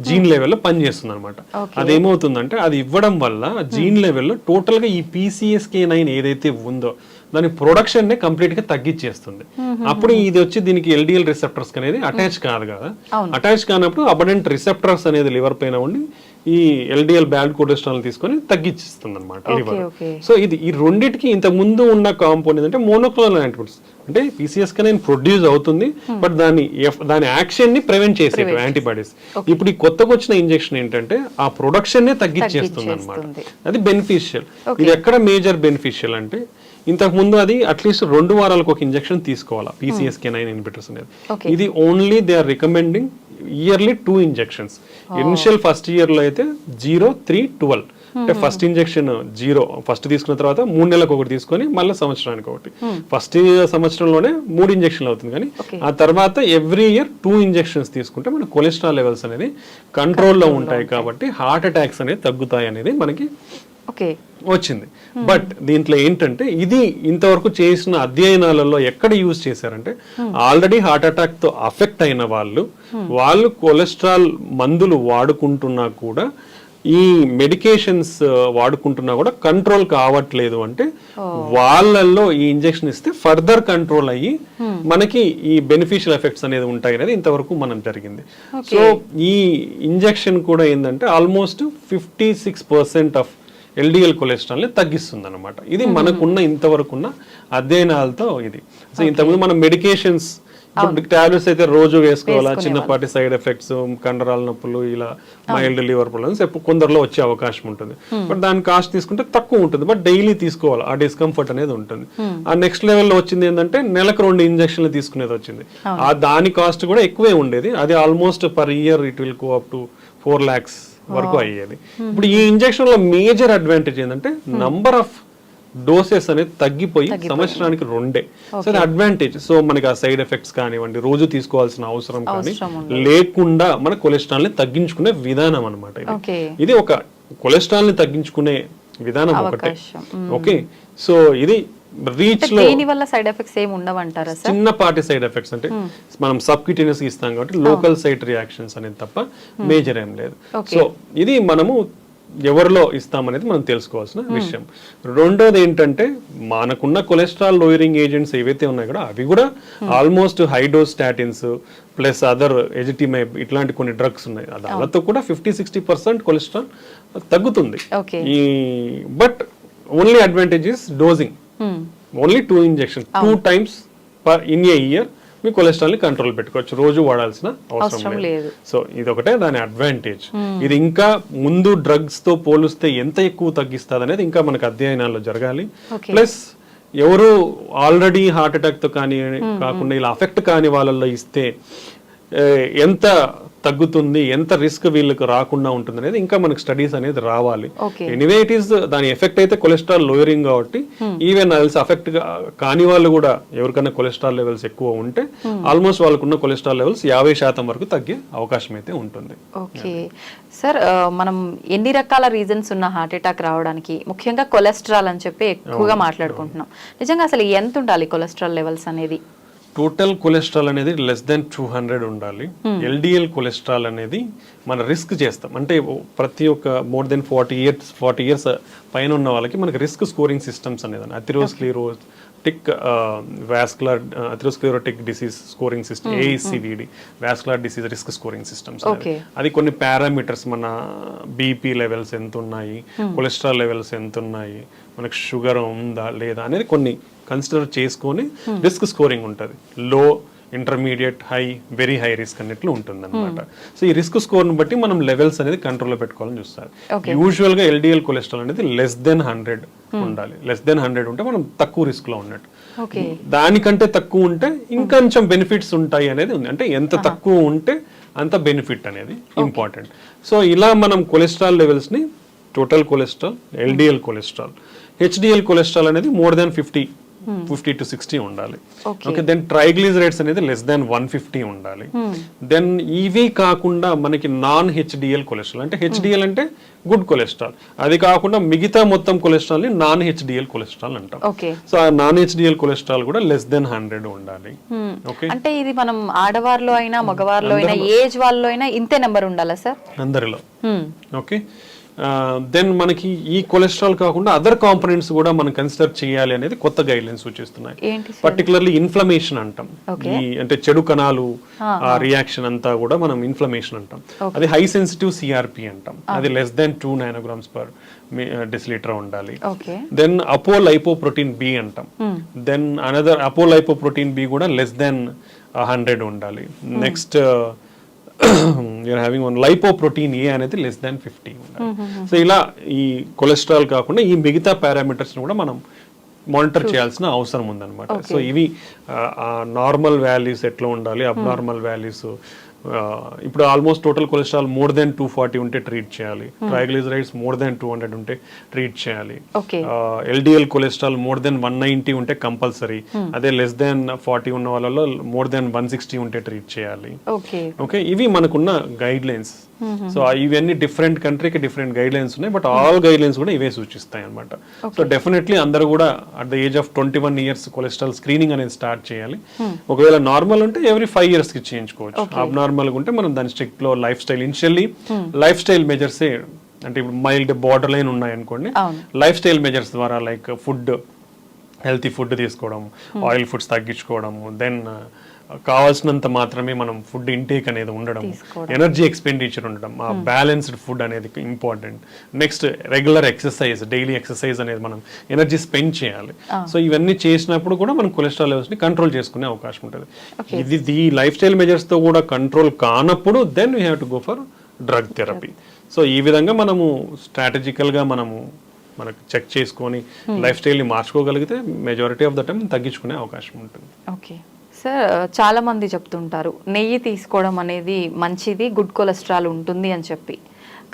జీన్ లెవెల్లో పనిచేస్తుంది అనమాట. అదేమవుతుందంటే అది ఇవ్వడం వల్ల జీన్ లెవెల్లో టోటల్ గా ఈ PCSK9 ఏదైతే ఉందో దాని ప్రొడక్షన్ నే కంప్లీట్ గా తగ్గించేస్తుంది. అప్పుడు ఇది వచ్చి దీనికి LDL రిసెప్టర్స్ అనేది అటాచ్ కాదు కదా, అటాచ్ కానప్పుడు అబడెంట్ రిసెప్టర్స్ అనేది లివర్ పైన ఉండి ఈ LDL బ్యాడ్ కొలెస్ట్రాల్ తీసుకొని తగ్గించిస్తుంది అనమాట లివర్. సో ఇది ఈ రెండింటికి ఇంత ముందు ఉన్న కాంపౌండ్ అంటే మోనోక్లోనల్ యాంటీబాడీస్, అంటే PCSK9 ప్రొడ్యూస్ అవుతుంది, బట్ దాని యాక్షన్ ని ప్రివెంట్ చేసేవి యాంటీబాడీస్. ఇప్పుడు ఈ కొత్తగా వచ్చిన ఇంజెక్షన్ ఏంటంటే ఆ ప్రొడక్షన్ నే తగ్గించేస్తుంది అనమాట. అది బెనిఫిషియల్. ఇది ఎక్కడ మేజర్ బెనిఫిషియల్ అంటే, ఇంతకు ముందు అది అట్లీస్ట్ 2 వారాలకు ఒక ఇంజెక్షన్ తీసుకోవాలా PCSK9 ఇన్హిబిటర్స్ అనేది. ఇది only they are recommending yearly 2 injections. Initial first year లో అయితే 0, 3, 12, అంటే ఫస్ట్ ఇంజెక్షన్ 0 ఫస్ట్ తీసుకున్న తర్వాత 3 నెలలకు ఒకటి తీసుకొని మళ్ళీ సంవత్సరానికి ఒకటి. ఫస్ట్ సంవత్సరంలోనే 3 ఇంజెక్షన్లు అవుతుంది, కానీ ఆ తర్వాత ఎవ్రీ ఇయర్ 2 ఇంజెక్షన్స్ తీసుకుంటే మన కొలెస్ట్రాల్ లెవెల్స్ అనేది కంట్రోల్లో ఉంటాయి, కాబట్టి హార్ట్ అటాక్స్ అనేది తగ్గుతాయి అనేది మనకి వచ్చింది. బట్ దీంట్లో ఏంటంటే ఇది ఇంతవరకు చేసిన అధ్యయనాలలో ఎక్కడ యూజ్ చేశారంటే, ఆల్రెడీ హార్ట్ అటాక్ తో అఫెక్ట్ అయిన వాళ్ళు కొలెస్ట్రాల్ మందులు వాడుకుంటున్నా కూడా, ఈ మెడికేషన్స్ వాడుకుంటున్నా కూడా కంట్రోల్ కావట్లేదు అంటే వాళ్ళల్లో ఈ ఇంజెక్షన్ ఇస్తే ఫర్దర్ కంట్రోల్ అయ్యి మనకి ఈ బెనిఫిషియల్ ఎఫెక్ట్స్ అనేది ఉంటాయి అనేది ఇంతవరకు మనం జరిగింది. సో ఈ ఇంజెక్షన్ కూడా ఏంటంటే ఆల్మోస్ట్ 56% ఆఫ్ LDL కొలెస్ట్రాల్ ని తగ్గిస్తుంది అనమాట. ఇది మనకున్న ఇంతవరకున్న అధ్యయనాలతో ఇది. సో ఇంతకుముందు మనం మెడికేషన్స్ టాబ్లెట్స్ అయితే రోజు వేసుకోవాలా, చిన్నపాటి సైడ్ ఎఫెక్ట్స్, కండరాల నొప్పులు, ఇలా మైల్డ్ లివర్ ప్రాబ్లమ్స్ కొందరిలో వచ్చే అవకాశం ఉంటుంది. బట్ దాని కాస్ట్ తీసుకుంటే తక్కువ ఉంటుంది, బట్ డైలీ తీసుకోవాలి, ఆ డిస్కంఫర్ట్ అనేది ఉంటుంది. ఆ నెక్స్ట్ లెవెల్లో వచ్చింది ఏంటంటే నెలకు 2 ఇంజక్షన్లు తీసుకునేది వచ్చింది. ఆ దాని కాస్ట్ కూడా ఎక్కువే ఉండేది. అది almost per year it will go up to 4 lakhs వరకు అయ్యేది. ఇప్పుడు ఈ ఇంజెక్షన్ లో మేజర్ అడ్వాంటేజ్ ఏంటంటే నంబర్ ఆఫ్ డోసెస్ అనేది తగ్గిపోయి సంవత్సరానికి 2. సో అది అడ్వాంటేజ్. సో మనకి ఆ సైడ్ ఎఫెక్ట్స్ కానివ్వండి, రోజు తీసుకోవాల్సిన అవసరం కానీ లేకుండా మన కొలెస్ట్రాల్ ని తగ్గించుకునే విధానం అనమాట ఇది. ఇది ఒక కొలెస్ట్రాల్ ని తగ్గించుకునే విధానం ఒకటే. అవకాశం. ఓకే, సో ఇది రీచ్ లో దీని వల్ల సైడ్ ఎఫెక్ట్స్ ఏమి ఉండవంటారా సార్? చిన్నపాటి సైడ్ ఎఫెక్ట్స్ అంటే మనం సబ్క్యూటేనియస్ ఇస్తాం కాబట్టి లోకల్ సైట్ రియాక్షన్స్ అనేది తప్ప మేజర్ ఏం లేదు. సో ఇది మనము ఎవరిలో ఇస్తామనేది మనం తెలుసుకోవాల్సిన విషయం. రెండోది ఏంటంటే మనకున్న కొలెస్ట్రాల్ లోయరింగ్ ఏజెంట్స్ ఏవైతే ఉన్నాయో కూడా అవి కూడా almost high dose statins plus other ezetimibe ఇట్లాంటి కొన్ని డ్రగ్స్ ఉన్నాయి. దానితో కూడా 50-60% కొలెస్ట్రాల్ తగ్గుతుంది. ఈ but only advantage is డోజింగ్. Only 2 injection 2 times in a year me cholesterol ని కంట్రోల్ పెట్టుకోవచ్చు, రోజు వాడాల్సిన అవసరం లేదు. సో ఇది ఒకటే దాని అడ్వాంటేజ్. ఇది ఇంకా ముందు డ్రగ్స్ తో పోలిస్తే ఎంత ఎక్కువ తగ్గిస్తుంది అనేది ఇంకా మనకు అధ్యయనాల్లో జరగాలి. ప్లస్ ఎవరు ఆల్రెడీ హార్ట్ అటాక్ తో కానీ కాకుండా ఇలా అఫెక్ట్ కాని వాళ్ళల్లో ఇస్తే ఎంత తగ్గుతుంది, ఎంత రిస్క్ వీళ్ళకి రాకుండా ఉంటుంది అనేది ఇంకా మనకు స్టడీస్ అనేది రావాలి. ఎనీవే ఇట్ ఈస్ దాని ఎఫెక్ట్ అయితే కొలెస్ట్రాల్ లోయరింగ్ కాబట్టి ఈవెన్ అఫెక్ట్ కాని వాళ్ళు కూడా ఎవరికైనా కొలెస్ట్రాల్ లెవెల్స్ ఎక్కువ ఉంటే ఆల్మోస్ట్ వాళ్ళకున్న కొలెస్ట్రాల్ లెవెల్స్ 50% వరకు తగ్గే అవకాశం అయితే ఉంటుంది. ఓకే సార్, మనం ఎన్ని రకాల రీజన్స్ ఉన్న హార్ట్ అటాక్ రావడానికి ముఖ్యంగా కొలెస్ట్రాల్ అని చెప్పి ఎక్కువగా మాట్లాడుకుంటున్నాం. నిజంగా అసలు ఎంత ఉండాలి కొలెస్ట్రాల్ లెవెల్స్ అనేది? టోటల్ కొలెస్ట్రాల్ అనేది లెస్ దెన్ 200 ఉండాలి. ఎల్డిఎల్ కొలెస్ట్రాల్ అనేది మన రిస్క్ చేస్తాం అంటే ప్రతి ఒక్క మోర్ దెన్ 40 ఇయర్స్ పైన ఉన్న వాళ్ళకి మనకి రిస్క్ స్కోరింగ్ సిస్టమ్స్ అనేది atherosclerotic atherosclerotic disease scoring system ASCVD vascular disease risk scoring systems. అది కొన్ని పారామీటర్స్ మన బీపీ లెవెల్స్ ఎంత ఉన్నాయి, కొలెస్ట్రాల్ లెవెల్స్ ఎంత ఉన్నాయి, మనకు షుగర్ ఉందా లేదా అనేది కొన్ని కన్సిడర్ చేసుకొని రిస్క్ స్కోరింగ్ ఉంటుంది. లో, intermediate, high, very high risk అన్నట్లు ఉంటుంది అనమాట. సో ఈ రిస్క్ స్కోర్ ని బట్టి మనం లెవెల్స్ అనేది కంట్రోల్లో పెట్టుకోవాలని చూస్తారు. యూజువల్ గా LDL కొలెస్ట్రాల్ అనేది లెస్ దెన్ 100 ఉండాలి. లెస్ దెన్ 100 ఉంటే మనం తక్కువ రిస్క్ లో ఉన్నట్టు. దానికంటే తక్కువ ఉంటే ఇంకొంచెం బెనిఫిట్స్ ఉంటాయి అనేది ఉంది. అంటే ఎంత తక్కువ ఉంటే అంత బెనిఫిట్ అనేది ఇంపార్టెంట్. సో ఇలా మనం కొలెస్ట్రాల్ లెవెల్స్ ని total cholesterol, LDL cholesterol, HDL cholesterol అనేది మోర్ దాన్ 50 to 60 ఉండాలి. ఓకే, దెన్ ట్రైగ్లిజరైడ్స్ అనేది లెస్ దాన్ 150 ఉండాలి. దెన్ ఇవి కాకుండా మనకి నాన్ HDL కొలెస్ట్రాల్ అంటే HDL అంటే గుడ్ కొలెస్ట్రాల్, అది కాకుండా మిగతా మొత్తం కొలెస్ట్రాల్ ని నాన్ HDL కొలెస్ట్రాల్ అంటాం. సో ఆ నాన్ HDL కొలెస్ట్రాల్ కూడా లెస్ దెన్ 100 ఉండాలి. ఓకే, అంటే ఇది మనం ఆడవారిలో అయినా మగవారిలో అయినా ఏజ్ వాళ్ళలో అయినా ఇంతే నెంబర్ ఉండాలా సార్? అందరిలో. ఓకే, దెన్ మనకి ఈ కొలెస్ట్రాల్ కాకుండా అదర్ కాంపోనెంట్స్ కూడా మనం కన్సిడర్ చేయాలి అనేది కొత్త గైడ్ లైన్స్ సూచిస్తున్నాయి. పర్టికులర్లీ ఇన్ఫ్లమేషన్ అంటాం, ఈ అంటే చెడు కణాలు రియాక్షన్ అంతా కూడా మనం ఇన్ఫ్లమేషన్ అంటాం. అది హై సెన్సిటివ్ CRP అంటాం, అది లెస్ దెన్ 2 nanograms/deciliter ఉండాలి. దెన్ అపోలైపోప్రోటీన్ B అంటాం, దెన్ అనదర్ అపోలైపోప్రోటీన్ B కూడా లెస్ దెన్ 100 ఉండాలి. Next you're having one lipoprotein A అనేది లెస్ దాన్ 50 ఉండాలి. సో ఇలా ఈ కొలెస్ట్రాల్ కాకుండా ఈ మిగతా పారామీటర్స్ కూడా మనం మానిటర్ చేయాల్సిన అవసరం ఉందన్నమాట. సో ఇవి నార్మల్ వాల్యూస్ ఎట్లా ఉండాలి, అబ్నార్మల్ వాల్యూస్ ఇప్పుడు almost total cholesterol more than 240 ఉంటే ట్రీట్ చేయాలి. ట్రైగ్లిజరైడ్స్ మోర్ దెన్ 200 ఉంటే ట్రీట్ చేయాలి. LDL కొలెస్ట్రాల్ మోర్ దెన్ 190 ఉంటే కంపల్సరీ. అదే లెస్ దెన్ 40 ఉన్న వాళ్ళలో మోర్ దెన్ 160 ఉంటే ట్రీట్ చేయాలి. ఓకే, ఇవి మనకున్న గైడ్ లైన్స్. సో ఇవన్నీ డిఫరెంట్ కంట్రీకి డిఫరెంట్ గైడ్ లైన్స్ ఉన్నాయి, బట్ ఆల్ గైడ్ లైన్స్ కూడా ఇవే సూచిస్తాయి అనమాట. సో డెఫినెట్లీ అందరూ కూడా at the age of 21 years cholesterol screening అనేది స్టార్ట్ చేయాలి. ఒకవేళ నార్మల్ ఉంటే ఎవ్రీ 5 years కి చేయించుకోవచ్చు. అబ్నార్మల్ ఉంటే మనం దాని స్ట్రిక్ట్ లో life style initially life style measures అంటే ఇప్పుడు మైల్డ్ బార్డర్ లైన్ ఉన్నాయి అనుకోండి, లైఫ్ స్టైల్ మెజర్స్ ద్వారా లైక్ ఫుడ్, హెల్తీ ఫుడ్ తీసుకోవడం, ఆయిల్ ఫుడ్స్ తగ్గించుకోవడం, దెన్ కావాల్సినంత మాత్రమే మనం ఫుడ్ ఇంటేక్ అనేది ఉండడం, ఎనర్జీ ఎక్స్పెండిచర్ ఉండడం, బ్యాలెన్స్డ్ ఫుడ్ అనేది important. Next regular exercise, daily exercise అనేది మనం ఎనర్జీ స్పెండ్ చేయాలి. సో ఇవన్నీ చేసినప్పుడు కూడా మనం కొలెస్ట్రాల్ లెవెల్స్ ని కంట్రోల్ చేసుకునే అవకాశం ఉంటుంది. ఇది ఈ లైఫ్ స్టైల్ మెజర్స్ తో కూడా కంట్రోల్ కానప్పుడు then we have to go for drug therapy. So ఈ విధంగా మనము స్ట్రాటజికల్ గా మనము మనకు చెక్ చేసుకొని లైఫ్ స్టైల్ ని మార్చుకోగలిగితే మెజారిటీ ఆఫ్ ద టైం తగ్గించుకునే అవకాశం ఉంటుంది. ఓకే సార్, చాలా మంది చెప్తుంటారు నెయ్యి తీసుకోవడం అనేది మంచిది, గుడ్ కొలెస్ట్రాల్ ఉంటుంది అని చెప్పి,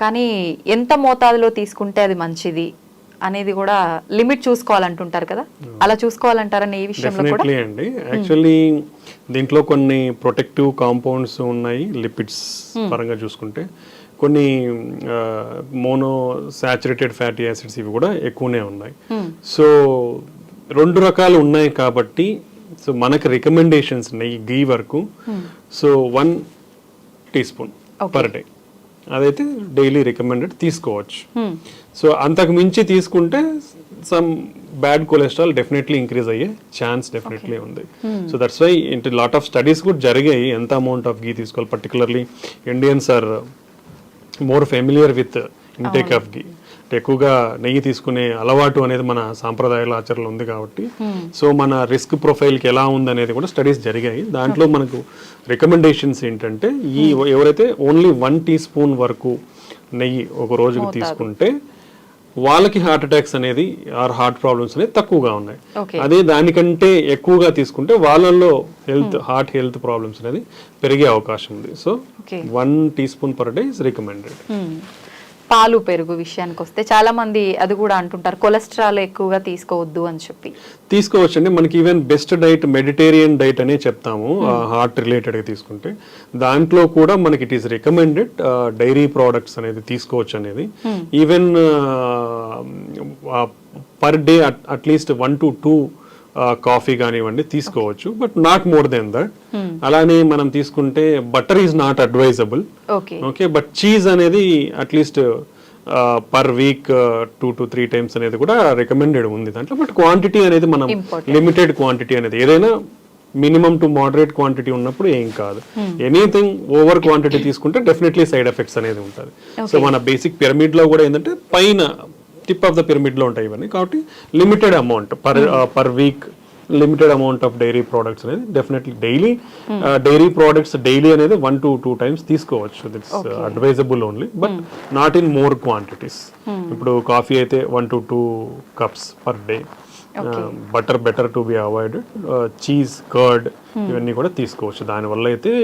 కానీ ఎంత మోతాదులో తీసుకుంటే అది మంచిది అనేది కూడా లిమిట్ చూసుకోవాలంటుంటారు కదా, అలా చూసుకోవాలంటారా నెయ్యి విషయంలో కూడా? డెఫినెట్లీ అండి. యాక్చువల్లీ దీంట్లో కొన్ని ప్రొటెక్టివ్ కాంపౌండ్స్ ఉన్నాయి లిపిడ్స్ పరంగా చూసుకుంటే, కొన్ని మోనో సాచురేటెడ్ ఫ్యాటీ యాసిడ్స్ ఇవి కూడా ఎక్కువనే ఉన్నాయి. సో 2 రకాలు ఉన్నాయి కాబట్టి సో మనకి రికమెండేషన్స్ ఉన్నాయి గీ వరకు. సో 1 teaspoon పర్ డే అదైతే డైలీ రికమెండెడ్ తీసుకోవచ్చు. సో అంతకు మించి తీసుకుంటే some bad cholesterol definitely increase అయ్యే ఛాన్స్ డెఫినెట్లీ ఉంది. సో దట్స్ వై ఇంటి లాట్ ఆఫ్ స్టడీస్ కూడా జరిగాయి ఎంత అమౌంట్ ఆఫ్ గీ తీసుకోవాలి. Particularly Indians are more familiar with intake of ghee. ఎక్కువగా నెయ్యి తీసుకునే అలవాటు అనేది మన సాంప్రదాయాల ఆచరణలో ఉంది కాబట్టి సో మన రిస్క్ ప్రొఫైల్కి ఎలా ఉందనేది కూడా స్టడీస్ జరిగాయి. దాంట్లో మనకు రికమెండేషన్స్ ఏంటంటే ఈ ఎవరైతే ఓన్లీ 1 teaspoon వరకు నెయ్యి ఒక రోజుకి తీసుకుంటే వాళ్ళకి హార్ట్ అటాక్స్ అనేది ఆర్ హార్ట్ ప్రాబ్లమ్స్ అనేది తక్కువగా ఉన్నాయి. అదే దానికంటే ఎక్కువగా తీసుకుంటే వాళ్ళల్లో హార్ట్ హెల్త్ ప్రాబ్లమ్స్ అనేది పెరిగే అవకాశం ఉంది. So 1 teaspoon per day is recommended. పాలు పెరుగు విషయానికి వస్తే చాలా మంది అది కూడా అంటుంటారు కొలెస్ట్రాల్ ఎక్కువగా తీసుకోవద్దు అని చెప్పి. తీసుకోవచ్చు అండి. మనకి even best diet Mediterranean diet అనే చెప్తాము హార్ట్ రిలేటెడ్ గా తీసుకుంటే. దాంట్లో కూడా మనకి it is recommended dairy products అనేది తీసుకోవచ్చు అనేది. Even per day at least 1 to 2 coffee కానివ్వండి తీసుకోవచ్చు, but not more than that. అలానే మనం తీసుకుంటే butter is not advisable. Okay, but cheese అనేది at least per week 2 to 3 times అనేది కూడా రికమెండెడ్ ఉంది దాంట్లో. బట్ క్వాంటిటీ అనేది మనం లిమిటెడ్ క్వాంటిటీ అనేది ఏదైనా మినిమం టు మోడరేట్ క్వాంటిటీ ఉన్నప్పుడు ఏం కాదు. ఎనీథింగ్ ఓవర్ క్వాంటిటీ తీసుకుంటే డెఫినెట్లీ సైడ్ ఎఫెక్ట్స్ అనేది ఉంటుంది. సో మన బేసిక్ పిరమిడ్ లో కూడా ఏంటంటే పైన టిప్ ఆఫ్ ద పిరమిడ్ లో ఉంటాయి ఇవన్నీ. కాబట్టి limited amount per week limited amount of dairy products అనేది definitely daily dairy products daily అనేది 1 to 2 times తీసుకోవచ్చు. It's advisable only, but not in more quantities. ఇప్పుడు కాఫీ అయితే 1 to 2 cups per day. Butter better to be avoided. Cheese, curd ఇవన్నీ కూడా తీసుకోవచ్చు. దానివల్ల అయితే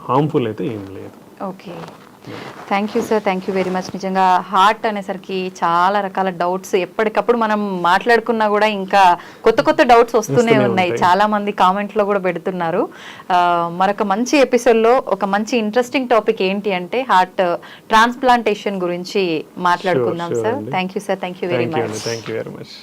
హార్మ్ఫుల్ అయితే ఏం లేదు. Okay, thank you sir, thank you very much. నిజంగా హార్ట్ అనేసరికి చాలా రకాల డౌట్స్ ఎప్పటికప్పుడు మనం మాట్లాడుకున్నా కూడా ఇంకా కొత్త కొత్త డౌట్స్ వస్తూనే ఉన్నాయి. చాలా మంది కామెంట్లో కూడా పెడుతున్నారు. మరొక మంచి ఎపిసోడ్లో ఒక మంచి ఇంట్రెస్టింగ్ టాపిక్ ఏంటి అంటే హార్ట్ ట్రాన్స్ప్లాంటేషన్ గురించి మాట్లాడుకుందాం sir. Thank you sir, thank you very much.